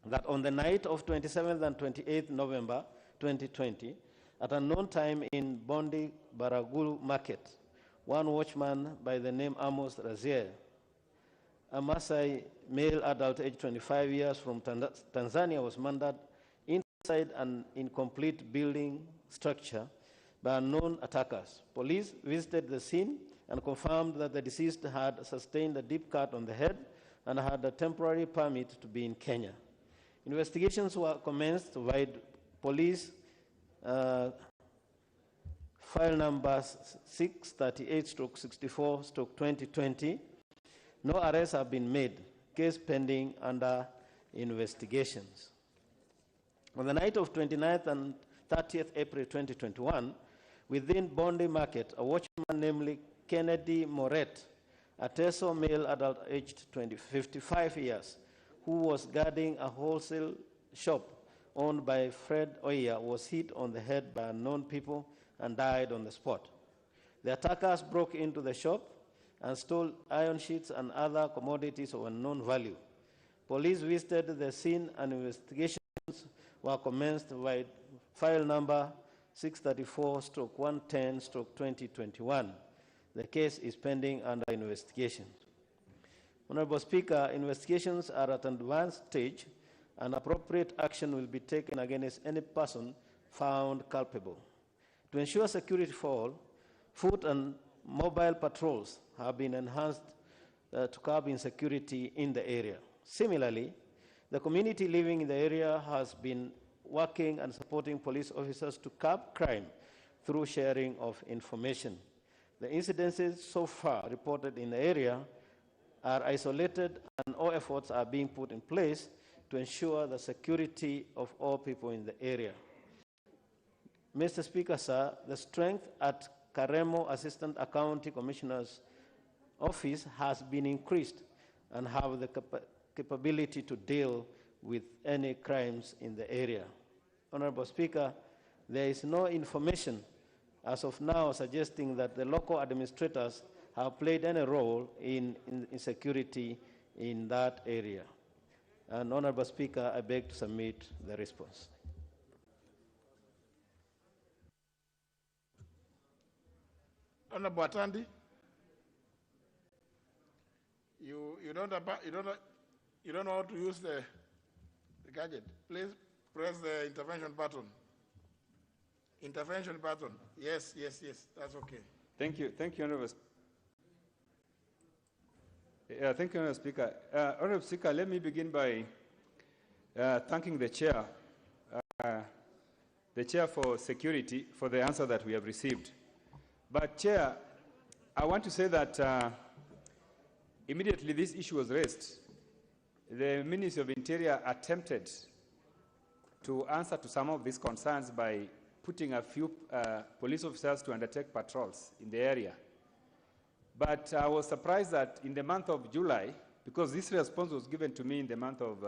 that on the night of 27th and 28th November 2020, at a known time in Bondi Baragulu Market, one watchman by the name Amos Razier, a Maasai male adult aged 25 years from Tanzania, was murdered inside an incomplete building structure by unknown attackers. Police visited the scene and confirmed that the deceased had sustained a deep cut on the head and had a temporary permit to be in Kenya. Investigations were commenced by police file number 638/64/2020. No arrests have been made. Case pending under investigations. On the night of 29th and 30th April 2021, Within Bondi Market, a watchman named Kennedy Moret, a Teso male adult aged 55 years, who was guarding a wholesale shop owned by Fred Oya, was hit on the head by unknown people and died on the spot. The attackers broke into the shop and stole iron sheets and other commodities of unknown value. Police visited the scene and investigations were commenced by file number 634/110/2021. The case is pending under investigation. Honorable Speaker, investigations are at an advanced stage and appropriate action will be taken against any person found culpable. To ensure security for all, foot and mobile patrols have been enhanced to curb insecurity in the area. Similarly, the community living in the area has been working and supporting police officers to curb crime through sharing of information. The incidences so far reported in the area are isolated and all efforts are being put in place to ensure the security of all people in the area. Mr. Speaker, sir, the strength at Karemo Assistant County Commissioner's Office has been increased and have the capability to deal with any crimes in the area. Honorable Speaker, there is no information as of now suggesting that the local administrators have played any role in insecurity in that area. And Honorable Speaker, I beg to submit the response. Honorable Atandi, you don't know how to use the gadget. Please press the intervention button. Intervention button. Yes, that's okay. Thank you, Honorable. Thank you, Honorable Speaker. Honorable Speaker, let me begin by thanking the Chair for security for the answer that we have received. But Chair, I want to say that immediately this issue was raised, the Ministry of Interior attempted to answer to some of these concerns by putting a few police officers to undertake patrols in the area. But I was surprised that in the month of July, because this response was given to me in the month of